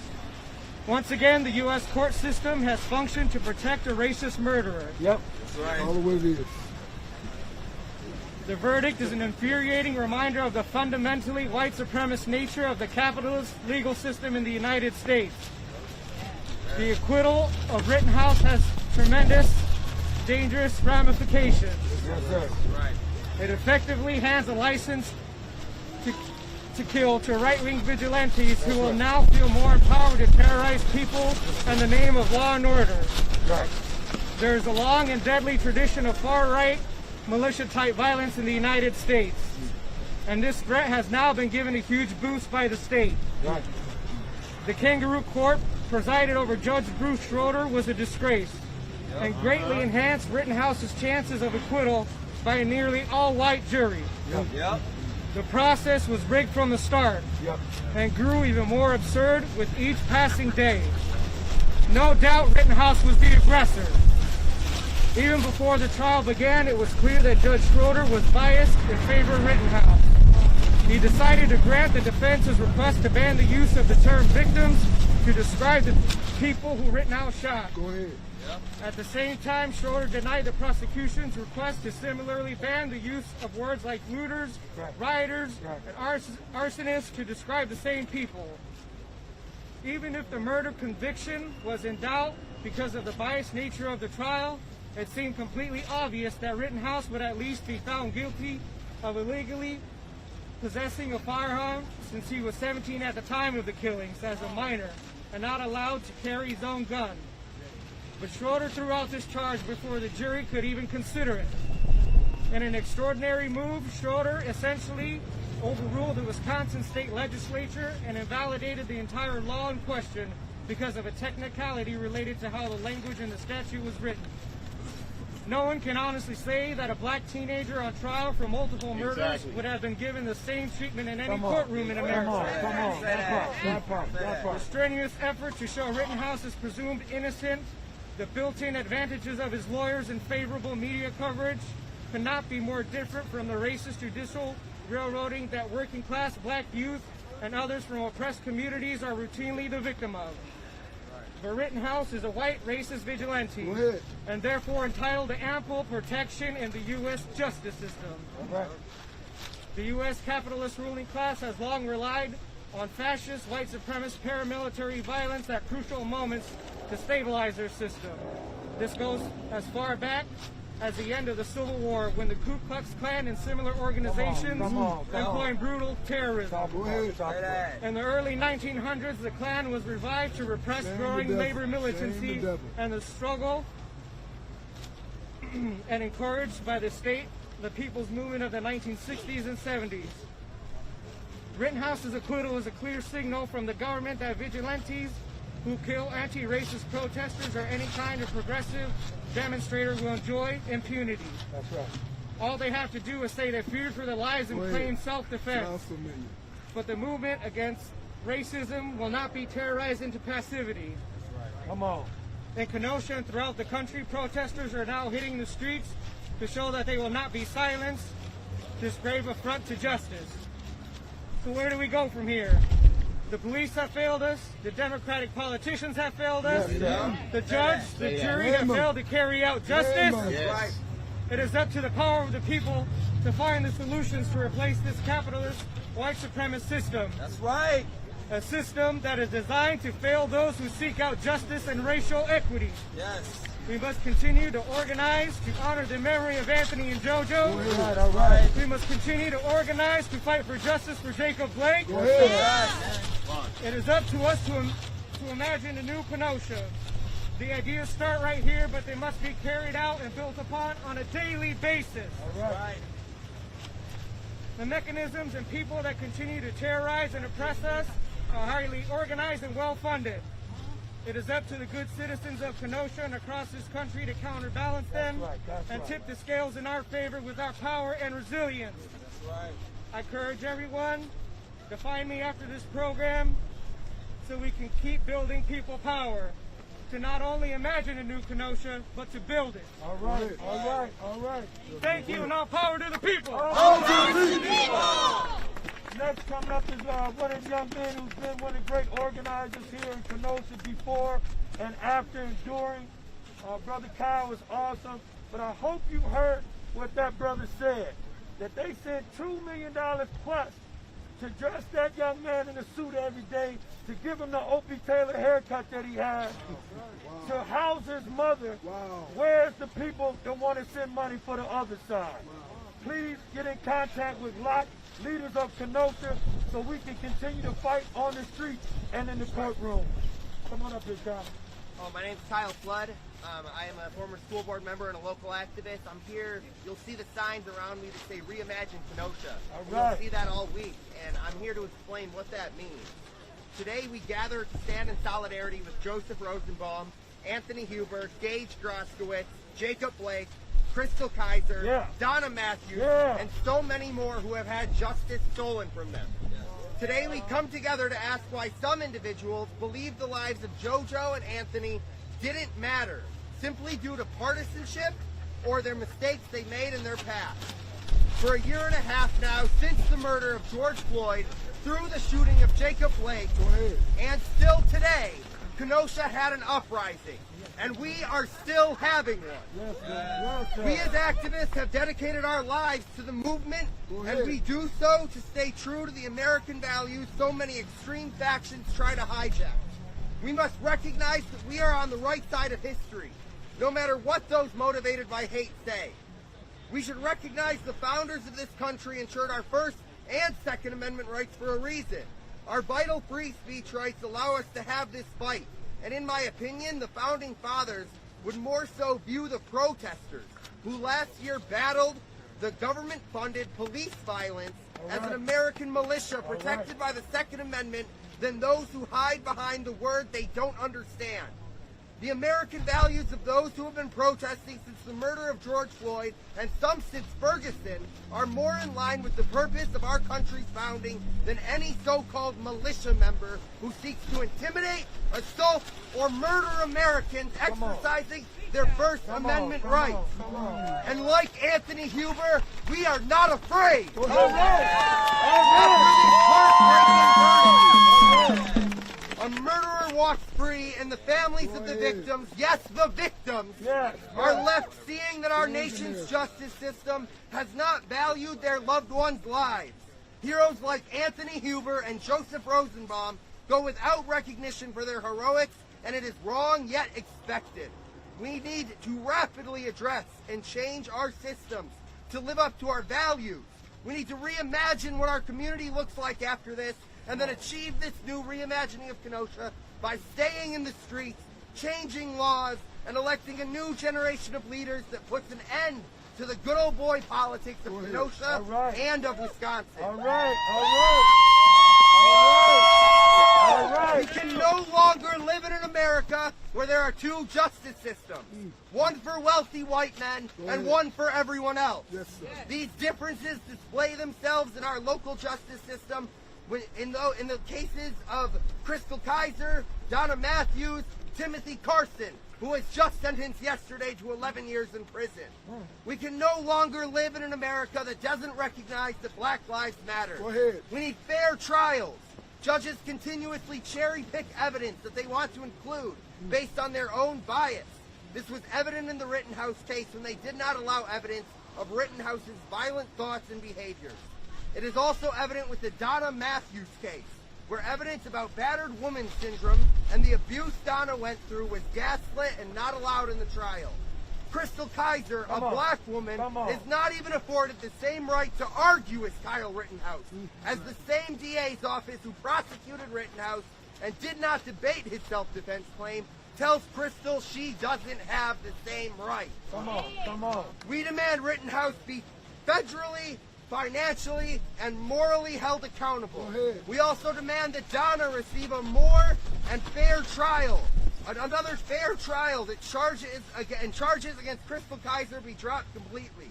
Once again, the U.S. court system has functioned to protect a racist murderer. Yep, that's right. All the way it is. The verdict is an infuriating reminder of the fundamentally white supremacist nature of the capitalist legal system in the United States. The acquittal of Rittenhouse has tremendous, dangerous ramifications. Yes, sir. Right. It effectively hands a license to kill to right-wing vigilantes who will now feel more empowered to terrorize people in the name of law and order. Right. There is a long and deadly tradition of far-right militia-type violence in the United States, and this threat has now been given a huge boost by the state. Right. The kangaroo court presided over Judge Bruce Schroeder was a disgrace and greatly enhanced Rittenhouse's chances of acquittal by a nearly all-white jury. Yep. The process was rigged from the start and grew even more absurd with each passing day. No doubt Rittenhouse was the aggressor. Even before the trial began, it was clear that Judge Schroeder was biased in favor of Rittenhouse. He decided to grant the defense's request to ban the use of the term victims to describe the people who Rittenhouse shot. Go ahead. At the same time, Schroeder denied the prosecution's request to similarly ban the use of words like looters, rioters, and arsonists to describe the same people. Even if the murder conviction was in doubt because of the biased nature of the trial, it seemed completely obvious that Rittenhouse would at least be found guilty of illegally possessing a firearm since he was 17 at the time of the killings as a minor and not allowed to carry his own gun. But Schroeder threw out this charge before the jury could even consider it. In an extraordinary move, Schroeder essentially overruled the Wisconsin state legislature and invalidated the entire law in question because of a technicality related to how the language in the statute was written. No one can honestly say that a black teenager on trial for multiple murders would have been given the same treatment in any courtroom in America. The strenuous effort to show Rittenhouse is presumed innocent, the built-in advantages of his lawyers and favorable media coverage cannot be more different from the racist judicial railroading that working-class black youth and others from oppressed communities are routinely the victim of. But Rittenhouse is a white racist vigilante and therefore entitled to ample protection in the U.S. justice system. The U.S. capitalist ruling class has long relied on fascist, white supremacist paramilitary violence at crucial moments to stabilize their system. This goes as far back as the end of the Civil War, when the Ku Klux Klan and similar organizations employed brutal terrorism. In the early 1900s, the Klan was revived to repress growing labor militancy and the struggle and encouraged by the state, the people's movement of the 1960s and 70s. Rittenhouse's acquittal is a clear signal from the government that vigilantes who kill anti-racist protesters or any kind of progressive demonstrator will enjoy impunity. That's right. All they have to do is say they feared for their lives in plain self-defense. Sounds familiar. But the movement against racism will not be terrorized into passivity. Come on. In Kenosha and throughout the country, protesters are now hitting the streets to show that they will not be silenced, this grave affront to justice. So where do we go from here? The police have failed us, the Democratic politicians have failed us, the judge, the jury have failed to carry out justice. It is up to the power of the people to find the solutions to replace this capitalist white supremacist system. That's right. A system that is designed to fail those who seek out justice and racial equity. Yes. We must continue to organize to honor the memory of Anthony and JoJo. All right. We must continue to organize to fight for justice for Jacob Blake. It is up to us to imagine a new Kenosha. The ideas start right here, but they must be carried out and built upon on a daily basis. All right. The mechanisms and people that continue to terrorize and oppress us are highly organized and well-funded. It is up to the good citizens of Kenosha and across this country to counterbalance them and tip the scales in our favor with our power and resilience. I encourage everyone to find me after this program so we can keep building people power, to not only imagine a new Kenosha, but to build it. All right. All right. All right. Thank you, and all power to the people. Next coming up is one of the young men who's been one of the great organizers here in Kenosha before and after and during. Brother Kyle was awesome, but I hope you heard what that brother said, that they sent $2 million plus to dress that young man in a suit every day, to give him the Opie Taylor haircut that he had, to house his mother. Where's the people that want to send money for the other side? Please get in contact with leaders of Kenosha so we can continue to fight on the streets and in the courtroom. Come on up here, Kyle. My name's Kyle Flood. I am a former school board member and a local activist. I'm here. You'll see the signs around me that say Reimagine Kenosha. You'll see that all week, and I'm here to explain what that means. Today we gather to stand in solidarity with Joseph Rosenbaum, Anthony Huber, Gage Groskowitz, Jacob Blake, Crystal Kaiser, Donna Matthews, and so many more who have had justice stolen from them. Today we come together to ask why some individuals believe the lives of JoJo and Anthony didn't matter, simply due to partisanship or their mistakes they made in their past. For a year and a half now, since the murder of George Floyd, through the shooting of Jacob Blake, and still today, Kenosha had an uprising, and we are still having one. We as activists have dedicated our lives to the movement, and we do so to stay true to the American values so many extreme factions try to hijack. We must recognize that we are on the right side of history, no matter what those motivated by hate say. We should recognize the founders of this country ensured our First and Second Amendment rights for a reason. Our vital free speech rights allow us to have this fight, and in my opinion, the Founding Fathers would more so view the protesters who last year battled the government-funded police violence as an American militia protected by the Second Amendment than those who hide behind the word they don't understand. The American values of those who have been protesting since the murder of George Floyd, and some since Ferguson, are more in line with the purpose of our country's founding than any so-called militia member who seeks to intimidate, assault, or murder Americans exercising their First Amendment rights. And like Anthony Huber, we are not afraid. A murderer walks free, and the families of the victims, yes, the victims, are left seeing that our nation's justice system has not valued their loved ones' lives. Heroes like Anthony Huber and Joseph Rosenbaum go without recognition for their heroics, and it is wrong yet expected. We need to rapidly address and change our systems to live up to our values. We need to reimagine what our community looks like after this, and then achieve this new reimagining of Kenosha by staying in the streets, changing laws, and electing a new generation of leaders that puts an end to the good old boy politics of Kenosha and of Wisconsin. All right. We can no longer live in an America where there are two justice systems, one for wealthy white men and one for everyone else. Yes, sir. These differences display themselves in our local justice system in the cases of Crystal Kaiser, Donna Matthews, Timothy Carson, who was just sentenced yesterday to 11 years in prison. We can no longer live in an America that doesn't recognize that Black Lives Matter. Go ahead. We need fair trials. Judges continuously cherry-pick evidence that they want to include based on their own bias. This was evident in the Rittenhouse case when they did not allow evidence of Rittenhouse's violent thoughts and behaviors. It is also evident with the Donna Matthews case, where evidence about battered woman syndrome and the abuse Donna went through was gaslit and not allowed in the trial. Crystal Kaiser, a black woman, is not even afforded the same right to argue as Kyle Rittenhouse, as the same DA's office who prosecuted Rittenhouse and did not debate his self-defense claim tells Crystal she doesn't have the same right. Come on. We demand Rittenhouse be federally, financially, and morally held accountable. We also demand that Donna receive a more and fair trial. Another fair trial that charges against Crystal Kaiser be dropped completely.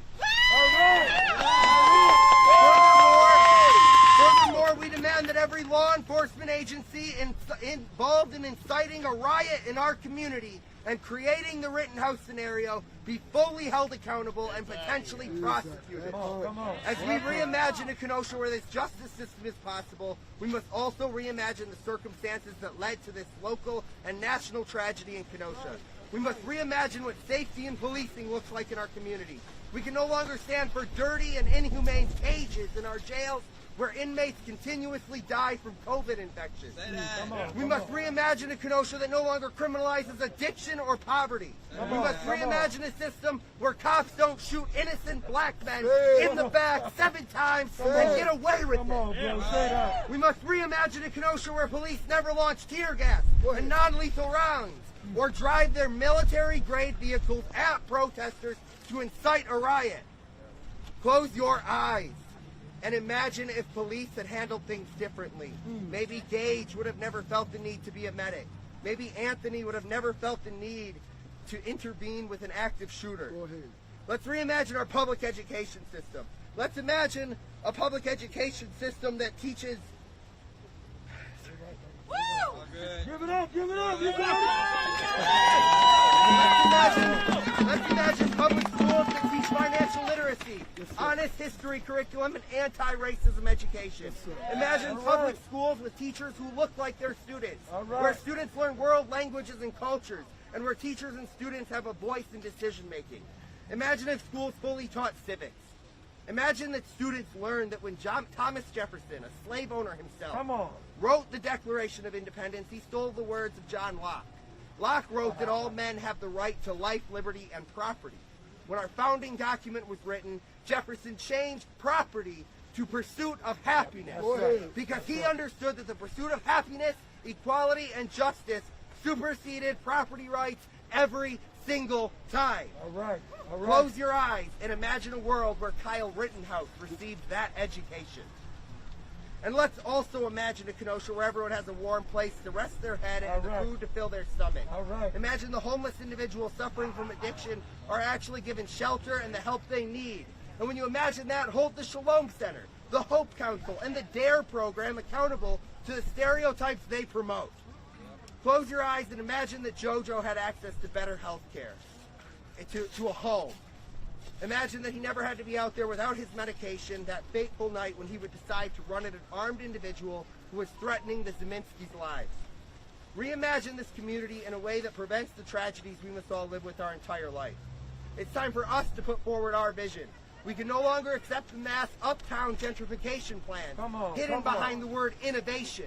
Furthermore, we demand that every law enforcement agency involved in inciting a riot in our community and creating the Rittenhouse scenario be fully held accountable and potentially prosecuted. As we reimagine a Kenosha where this justice system is possible, we must also reimagine the circumstances that led to this local and national tragedy in Kenosha. We must reimagine what safety and policing looks like in our community. We can no longer stand for dirty and inhumane cages in our jails where inmates continuously die from COVID infections. We must reimagine a Kenosha that no longer criminalizes addiction or poverty. We must reimagine a system where cops don't shoot innocent black men in the back 7 times and get away with it. We must reimagine a Kenosha where police never launch tear gas and non-lethal rounds or drive their military-grade vehicles at protesters to incite a riot. Close your eyes and imagine if police had handled things differently. Maybe Gage would have never felt the need to be a medic. Maybe Anthony would have never felt the need to intervene with an active shooter. Let's reimagine our public education system. Let's imagine a public education system that teaches... Give it up. Let's imagine public schools that teach financial literacy, honest history curriculum, and anti-racism education. Imagine public schools with teachers who look like their students, where students learn world languages and cultures, and where teachers and students have a voice in decision-making. Imagine if schools fully taught civics. Imagine that students learned that when Thomas Jefferson, a slave owner himself, wrote the Declaration of Independence, he stole the words of John Locke. Locke wrote that all men have the right to life, liberty, and property. When our founding document was written, Jefferson changed property to pursuit of happiness because he understood that the pursuit of happiness, equality, and justice superseded property rights every single time. Close your eyes and imagine a world where Kyle Rittenhouse received that education. And let's also imagine a Kenosha where everyone has a warm place to rest their head and the food to fill their stomach. Imagine the homeless individuals suffering from addiction are actually given shelter and the help they need. And when you imagine that, hold the Shalom Center, the Hope Council, and the DARE program accountable to the stereotypes they promote. Close your eyes and imagine that JoJo had access to better health care, to a home. Imagine that he never had to be out there without his medication that fateful night when he would decide to run at an armed individual who was threatening the Zeminski's lives. Reimagine this community in a way that prevents the tragedies we must all live with our entire life. It's time for us to put forward our vision. We can no longer accept the mass uptown gentrification plans hidden behind the word innovation,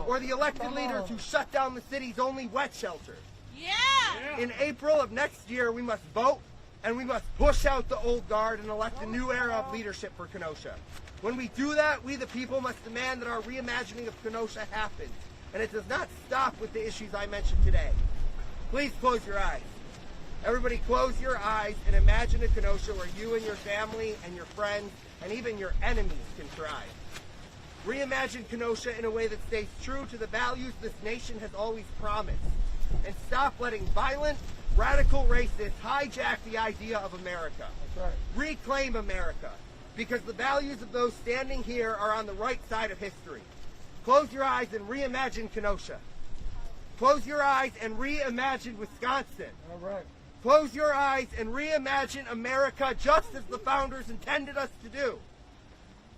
or the elected leaders who shut down the city's only wet shelter. Yeah! In April of next year, we must vote, and we must push out the old guard and elect a new era of leadership for Kenosha. When we do that, we the people must demand that our reimagining of Kenosha happens, and it does not stop with the issues I mentioned today. Please close your eyes. Everybody close your eyes and imagine a Kenosha where you and your family and your friends and even your enemies can thrive. Reimagine Kenosha in a way that stays true to the values this nation has always promised. And stop letting violent, radical racists hijack the idea of America. That's right. Reclaim America, because the values of those standing here are on the right side of history. Close your eyes and reimagine Kenosha. Close your eyes and reimagine Wisconsin. All right. Close your eyes and reimagine America just as the founders intended us to do.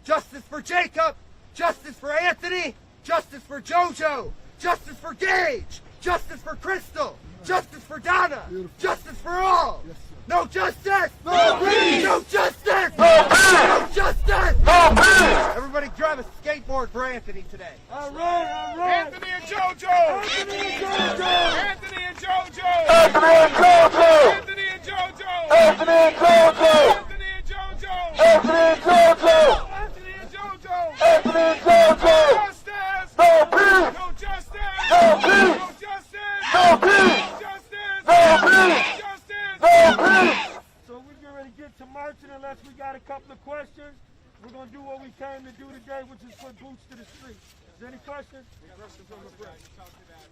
Justice for Jacob, justice for Anthony, justice for JoJo, justice for Gage, justice for Crystal, justice for Donna, justice for all. Yes, sir. No justice! No peace! No justice! No peace! No justice! No peace! Everybody drive a skateboard for Anthony today. All right, all right. Anthony and JoJo! Anthony and JoJo! Anthony and JoJo! Anthony and JoJo! Anthony and JoJo! Anthony and JoJo! Anthony and JoJo! Anthony and JoJo! Anthony and JoJo! Anthony and JoJo! Justice! No peace! No justice! No peace! No justice! No peace! No justice! No peace! Justice! No peace! So we get ready to get to marching unless we got a couple of questions. We're going to do what we came to do today, which is put boots to the street. Is there any questions? Questions on the press. You talked about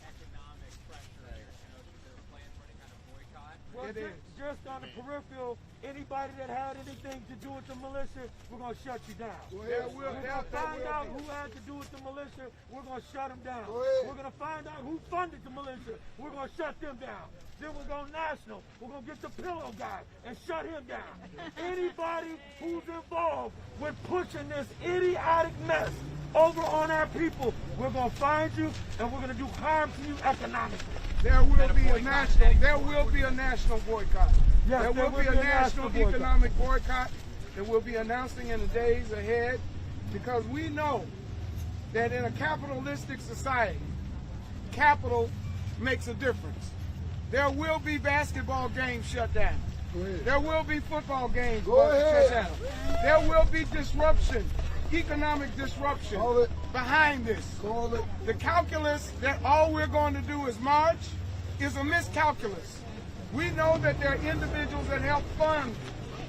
economic pressure. Is there a plan for any kind of boycott? Well, just on the peripheral, anybody that had anything to do with the militia, we're going to shut you down. Go ahead. We're going to find out who had to do with the militia, we're going to shut them down. Go ahead. We're going to find out who funded the militia, we're going to shut them down. Then we're going national, we're going to get the pillow guy and shut him down. Anybody who's involved with pushing this idiotic mess over on our people, we're going to find you and we're going to do harm to you economically. There will be a national boycott. Yes, there will be a national economic boycott that we'll be announcing in the days ahead, because we know that in a capitalistic society, capital makes a difference. There will be basketball games shut down. There will be football games shut down. There will be disruption, economic disruption behind this. The calculus that all we're going to do is march is a miscalculus. We know that there are individuals that help fund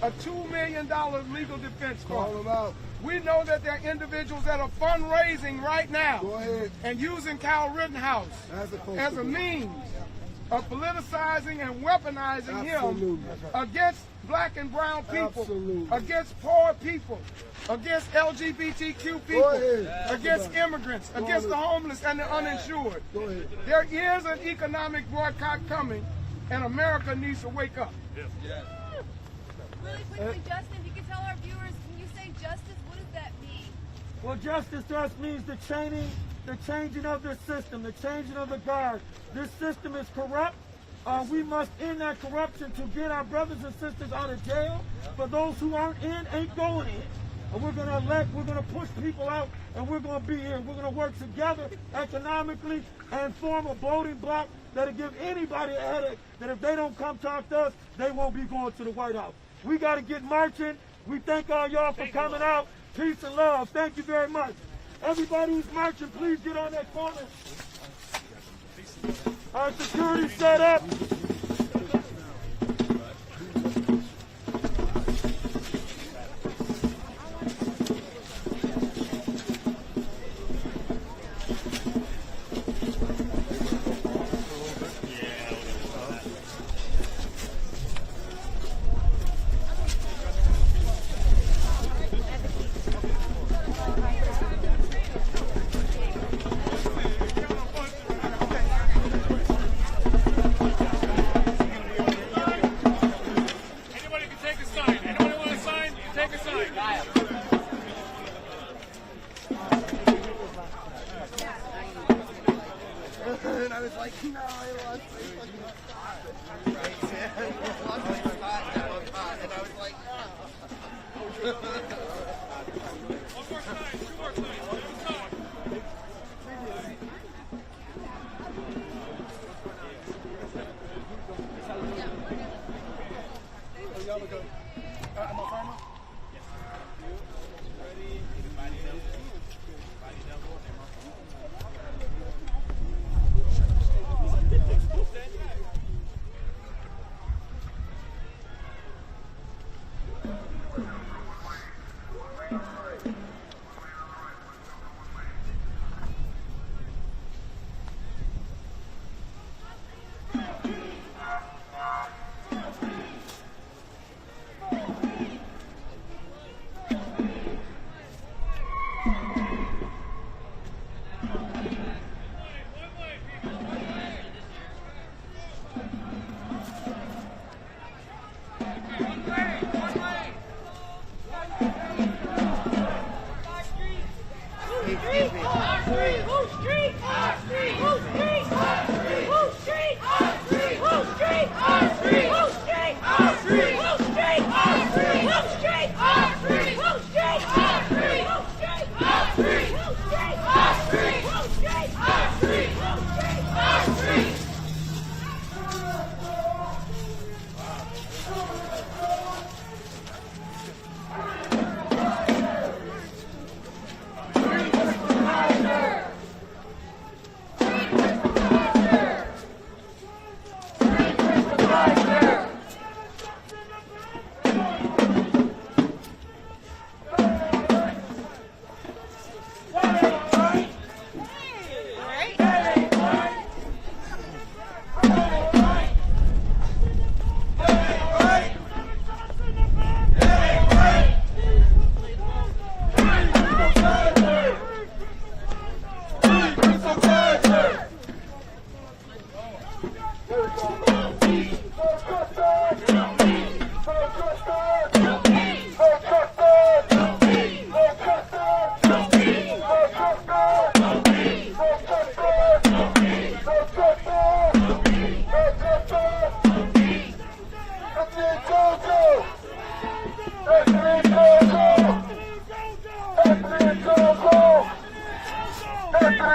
a $2 million legal defense fund. We know that there are individuals that are fundraising right now and using Kyle Rittenhouse as a means of politicizing and weaponizing him against black and brown people, against poor people, against LGBTQ people, against immigrants, against the homeless and the uninsured. There is an economic boycott coming, and America needs to wake up. Really quickly, Justin, if you could tell our viewers, when you say justice, what does that mean? Well, justice to us means the changing of the system, the changing of the guard. This system is corrupt. We must end that corruption to get our brothers and sisters out of jail. For those who aren't in, ain't going in. And we're going to push people out, and we're going to be here. We're going to work together economically and form a voting bloc that'll give anybody a headache that if they don't come talk to us, they won't be going to the White House. We got to get marching. We thank all y'all for coming out. Peace and love. Thank you very much. Everybody who's marching, please get on that corner. Our security set up. And I was like, no, I lost my fucking right, man. I lost my spot, and I was like, One more time, two more times, one more time.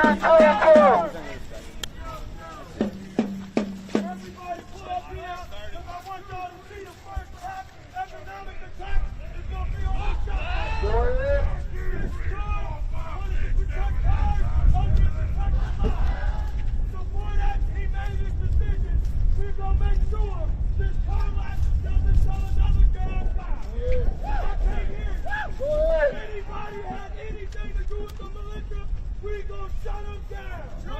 Everybody pull up here, because I want y'all to see the first attack, economic attack, is going to be on the shop. Go ahead. This job, what is it, protect cars, or we protect the lives. So for that, he made his decision. We're going to make sure this car lot doesn't sell another damn car. I can't hear you. Go ahead. Anybody has anything to do with the militia, we going to shut them down. The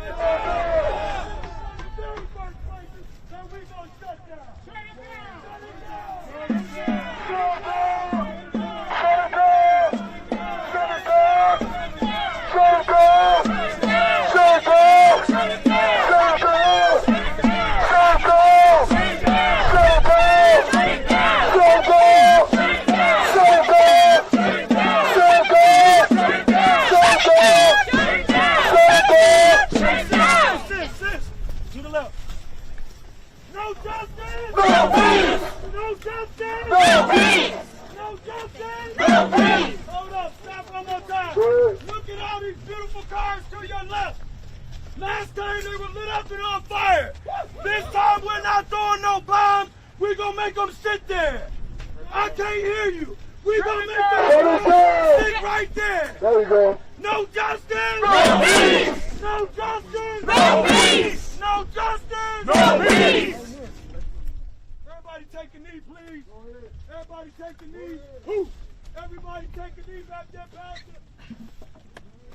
very first places that we going to shut down. Shut it down. Shut it down. Shut it down. Shut it down. Shut it down. Shut it down. Shut it down. Shut it down. Shut it down. Shut it down. To the left. No justice! No peace! No justice! No peace! No justice! No peace! Hold up, stop one more time. Look at all these beautiful cars to your left. Last time they were lit up and on fire. This time we're not throwing no bombs. We're gonna make them sit there. I can't hear you. We're gonna make them sit right there. There we go. No justice! No peace! No justice! No peace! No justice! No peace! Everybody take a knee, please. Everybody take a knee. Who? Everybody take a knee back there, Pastor.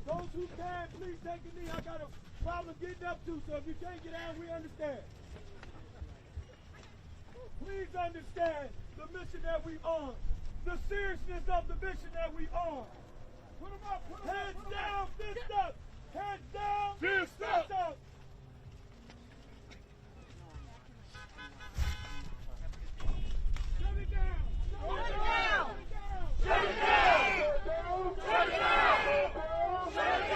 Those who can, please take a knee. I got a problem getting up to, so if you can't get down, we understand. Please understand the mission that we on. The seriousness of the mission that we on. Put them up, put them Heads down, fist up. Heads down, fist up. Shut it down. Shut it down. Shut it down. Shut it down. Shut it down.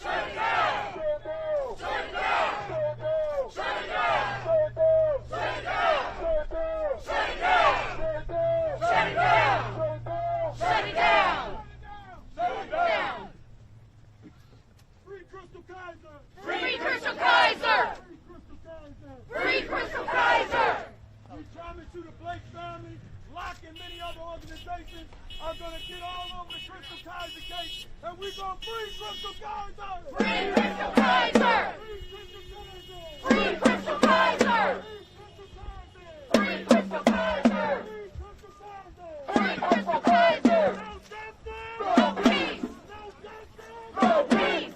Shut it down. Shut it down. Shut it down. Shut it down. Shut it down. Shut it down. Shut it down. Shut it down. Free Crystal Kaiser. Free Crystal Kaiser! Free Crystal Kaiser. We promise you the Blake family, Locke, and many other organizations are going to get all over the Crystal Kaiser case, and we're going to free Crystal Kaiser. Free Crystal Kaiser! Free Crystal Kaiser! Free Crystal Kaiser! Free Crystal Kaiser! No peace! No peace!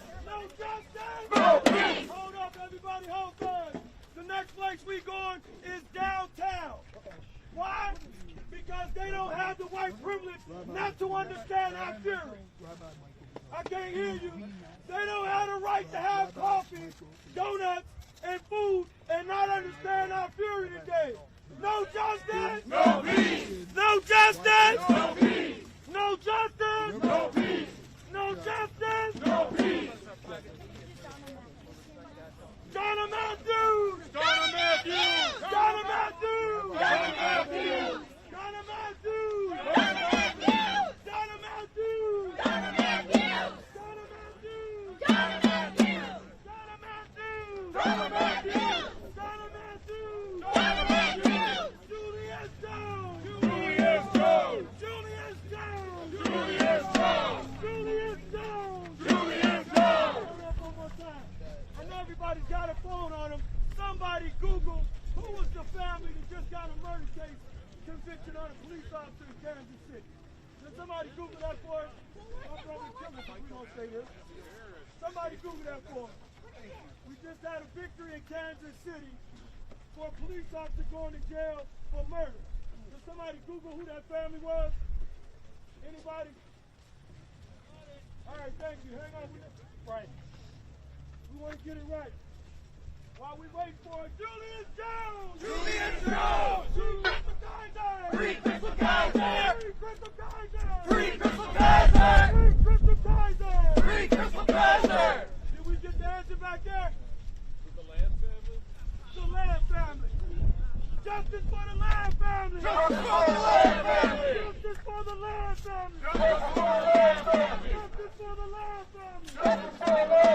No peace! Hold up, everybody, hold on. The next place we going is downtown. Why? Because they don't have the white privilege not to understand our fury. I can't hear you. They don't have the right to have coffee, donuts, and food and not understand our fury today. No justice! No peace! No justice! No peace! No justice! No peace! No justice! No peace! Donna Matthews! Donna Matthews! Donna Matthews! Donna Matthews! Donna Matthews! Donna Matthews! Donna Matthews! Donna Matthews! Donna Matthews! Donna Matthews! Donna Matthews! Donna Matthews! Donna Matthews! Donna Matthews! Julius Jones! Julius Jones! Julius Jones! Julius Jones! Julius Jones! Julius Jones! Hold up one more time. I know everybody's got a phone on them. Somebody Google who was the family that just got a murder case conviction on a police officer in Kansas City. Can somebody Google that for us? My brother killed us if we don't say this. Somebody Google that for us. We just had a victory in Kansas City for a police officer going to jail for murder. Can somebody Google who that family was? Anybody? All right, thank you. Hang on with us. Right. We want to get it right. While we wait for Julius Jones! Julius Jones! Free Crystal Kaiser! Free Crystal Kaiser! Free Crystal Kaiser! Free Crystal Kaiser! Free Crystal Kaiser! Free Crystal Kaiser! Did we get the answer back there? The Lamb family? The Lamb family! Justice for the Lamb family! Justice for the Lamb family! Justice for the Lamb family! Justice for the Lamb family! Justice for the Lamb family! Justice for the Lamb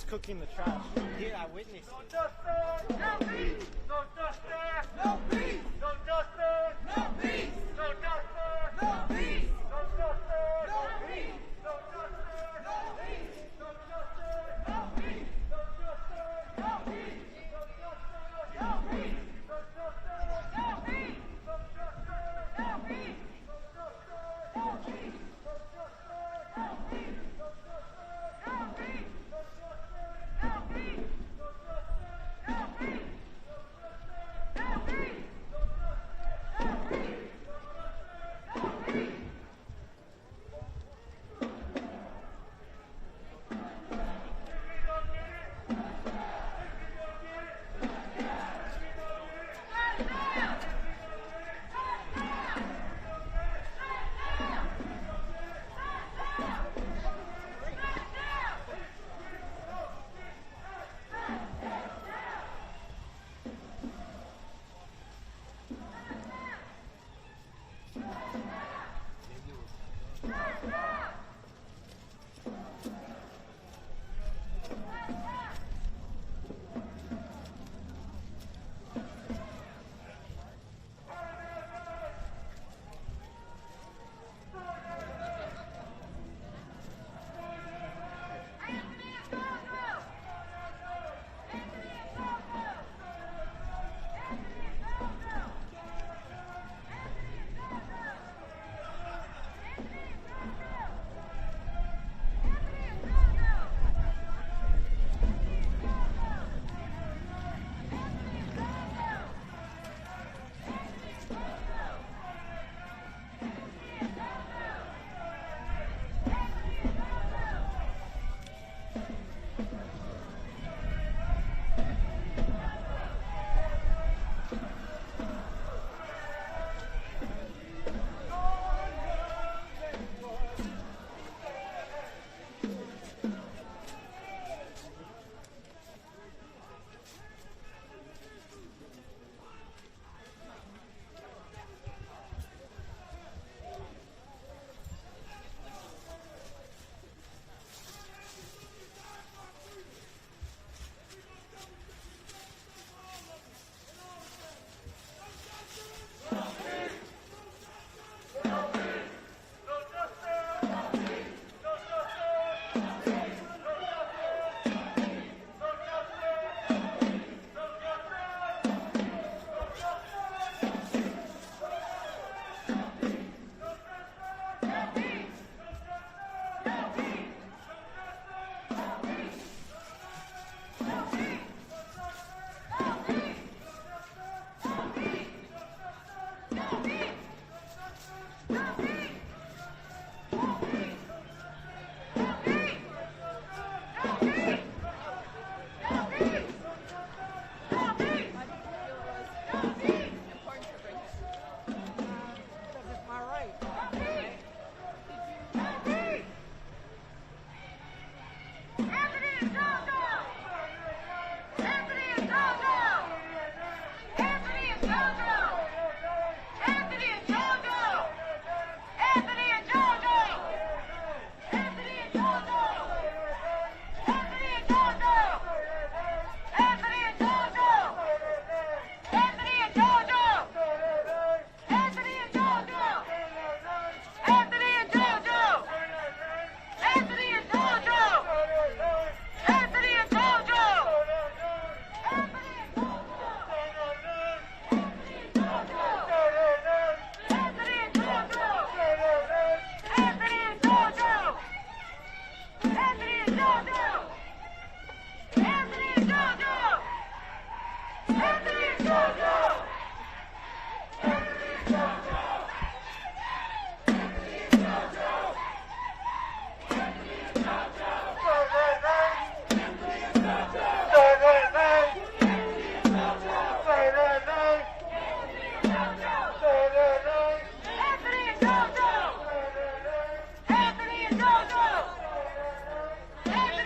was cooking the trash. Here, I witnessed No it. justice, no peace. No justice, no peace. No justice, no peace. No justice, no peace. No justice, no peace. No justice, no peace. No justice, no peace. No justice, no peace. No justice, no peace. No justice, no peace. No justice, no peace. No justice, no peace. No justice, no peace. No justice, no peace. No justice, no peace. No justice, no peace. No justice, no peace.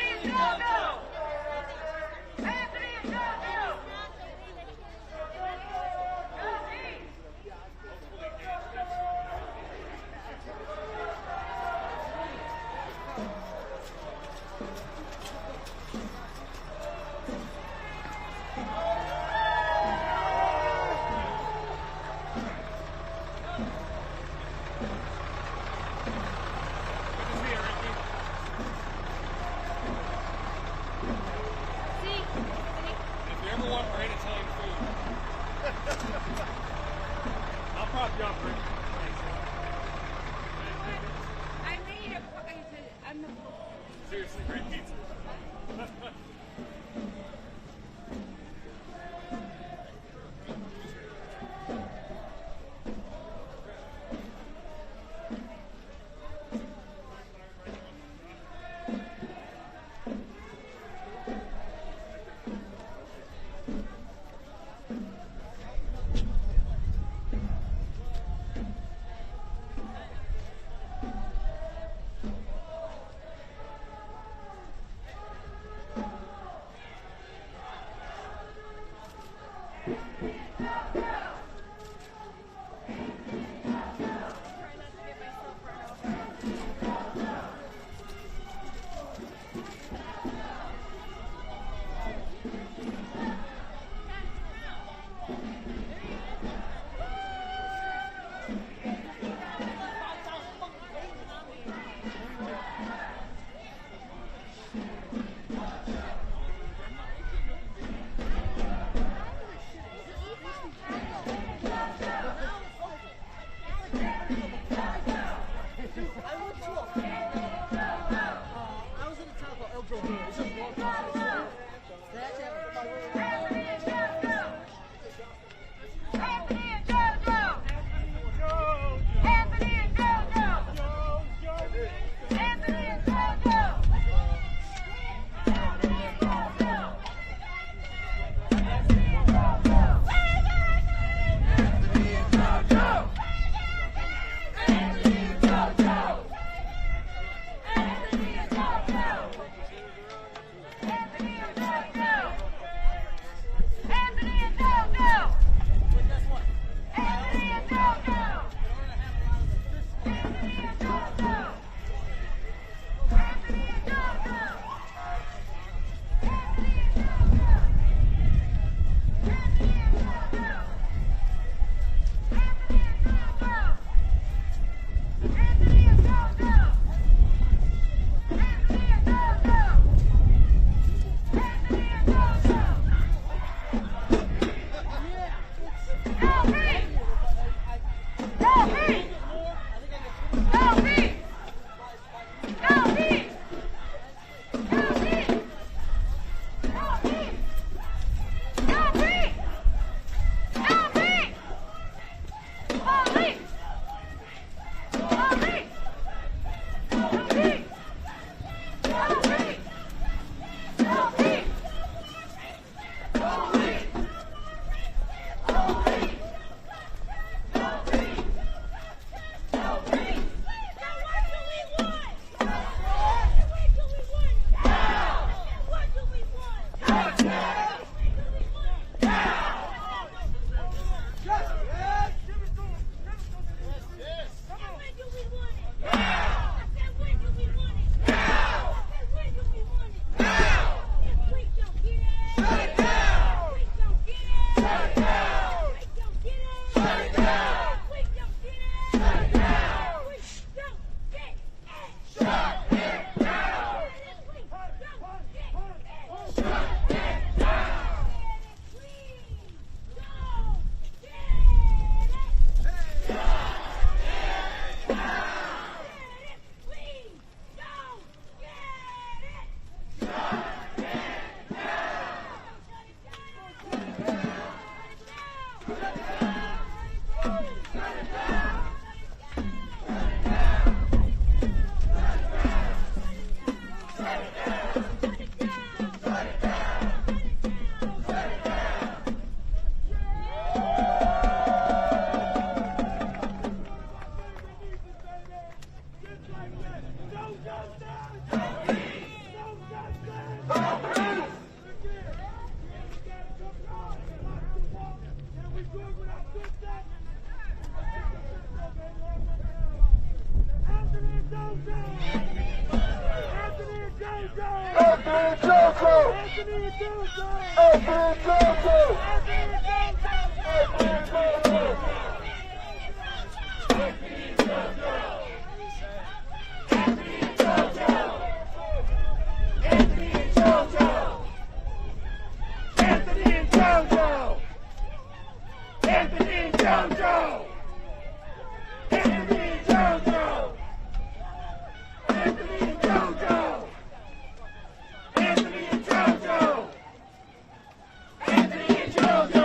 Anthony and JoJo!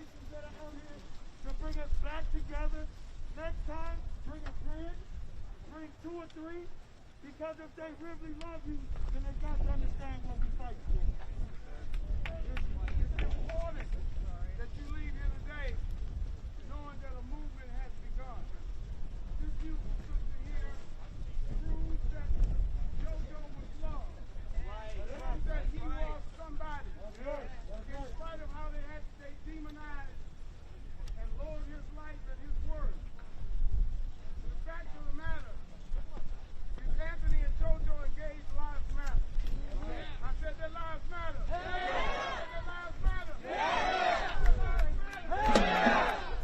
organizations that are out here to bring us back together. Next time, bring a friend, bring 2 or 3, because if they really love you, then they got to understand what we fight for. It's important that you leave here today knowing that a movement has begun. This beautiful sister here proves that JoJo was loved. Proves that he was somebody. In spite of how they demonized and lowered his life and his word. The fact of the matter is Anthony and JoJo engaged lives matter. I said their lives matter. I said their lives matter. Their lives matter.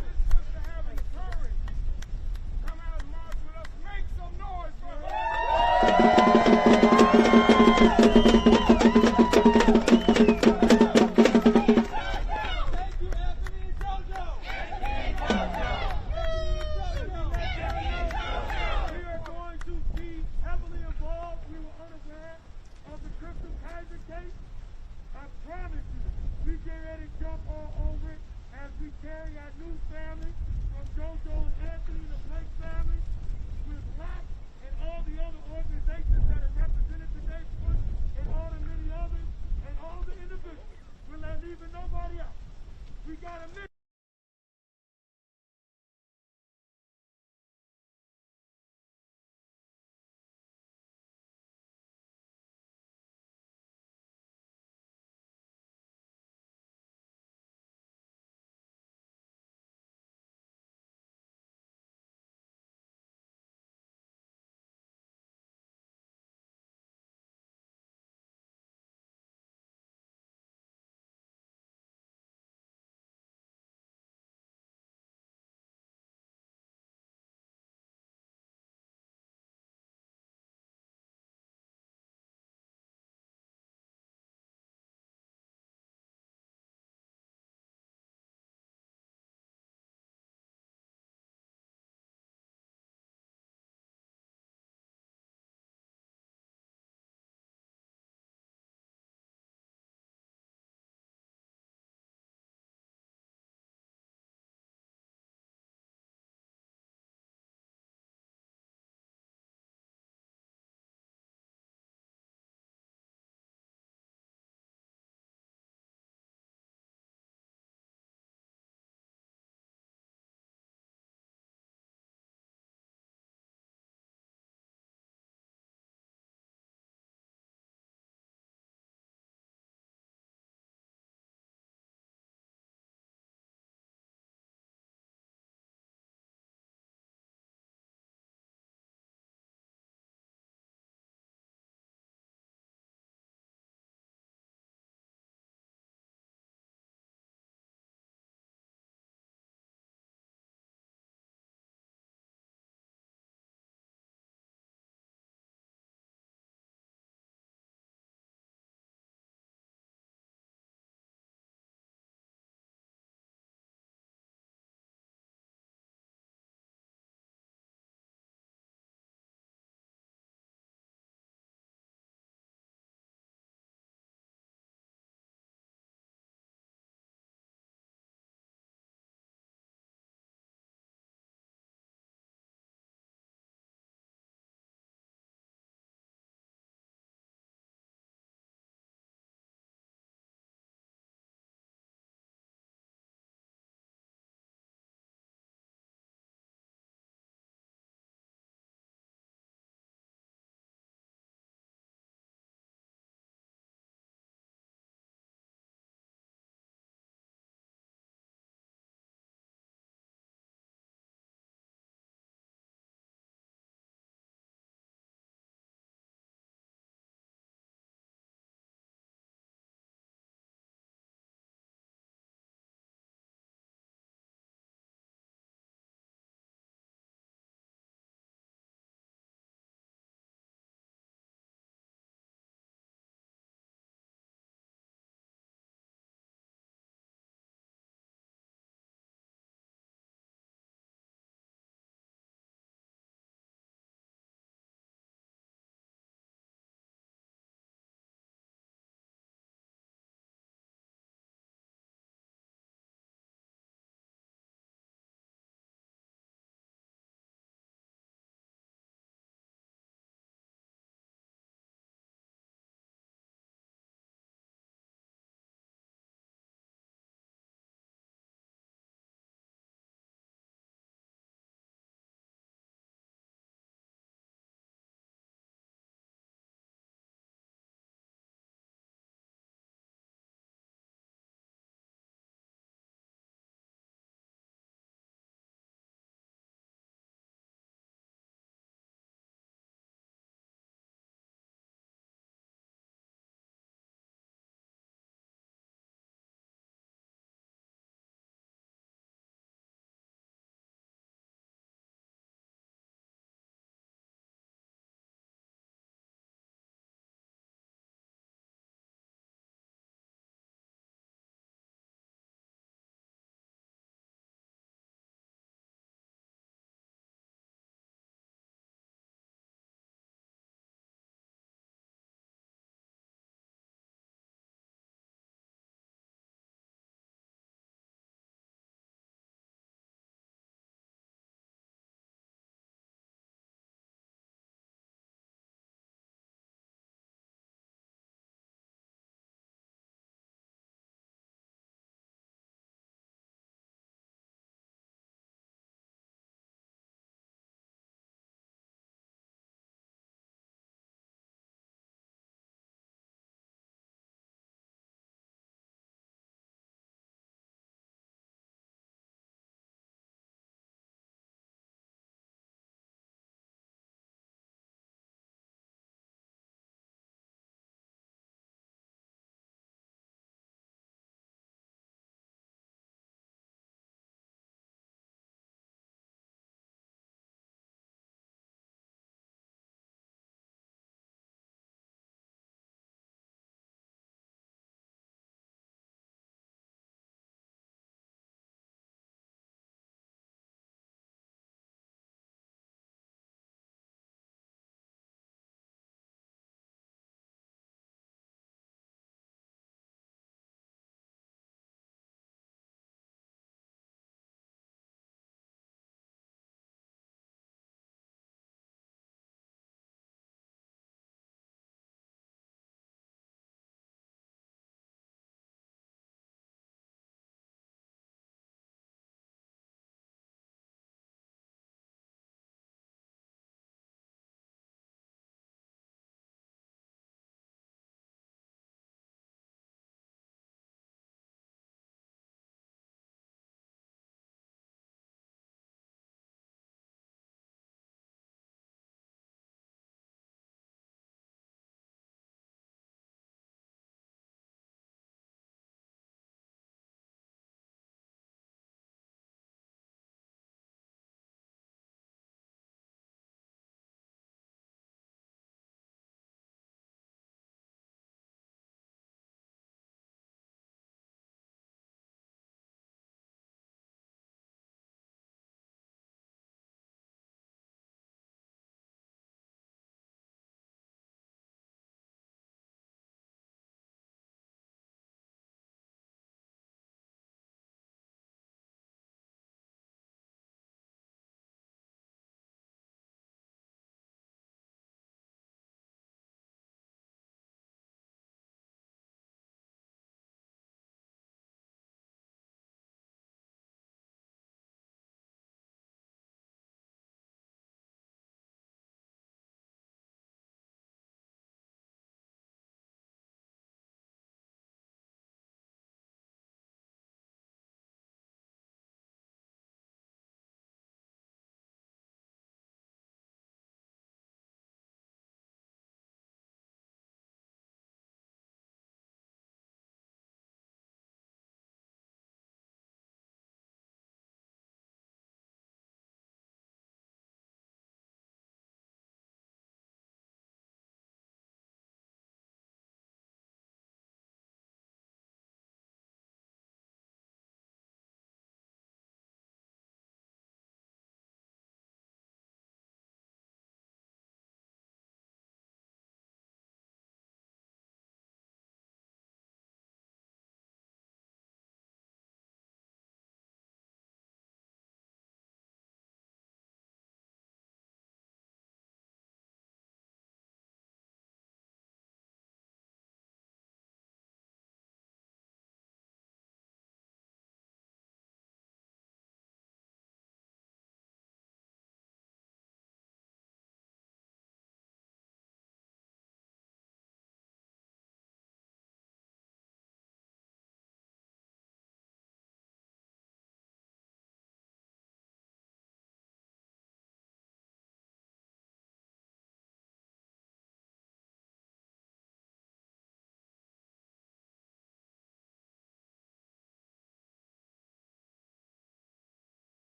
This sister having the courage to come out and march with us. Make some noise for her. Thank you, Anthony and JoJo. We are going to be heavily involved. We were unaware of the Crystal Kaiser case. I promise you, we get ready to jump all over it as we carry our new family from JoJo and Anthony, the Blake family, with LAC and all the other organizations that are represented today, Push and all the many others, and all the individuals. We're not leaving nobody out. We got a mission.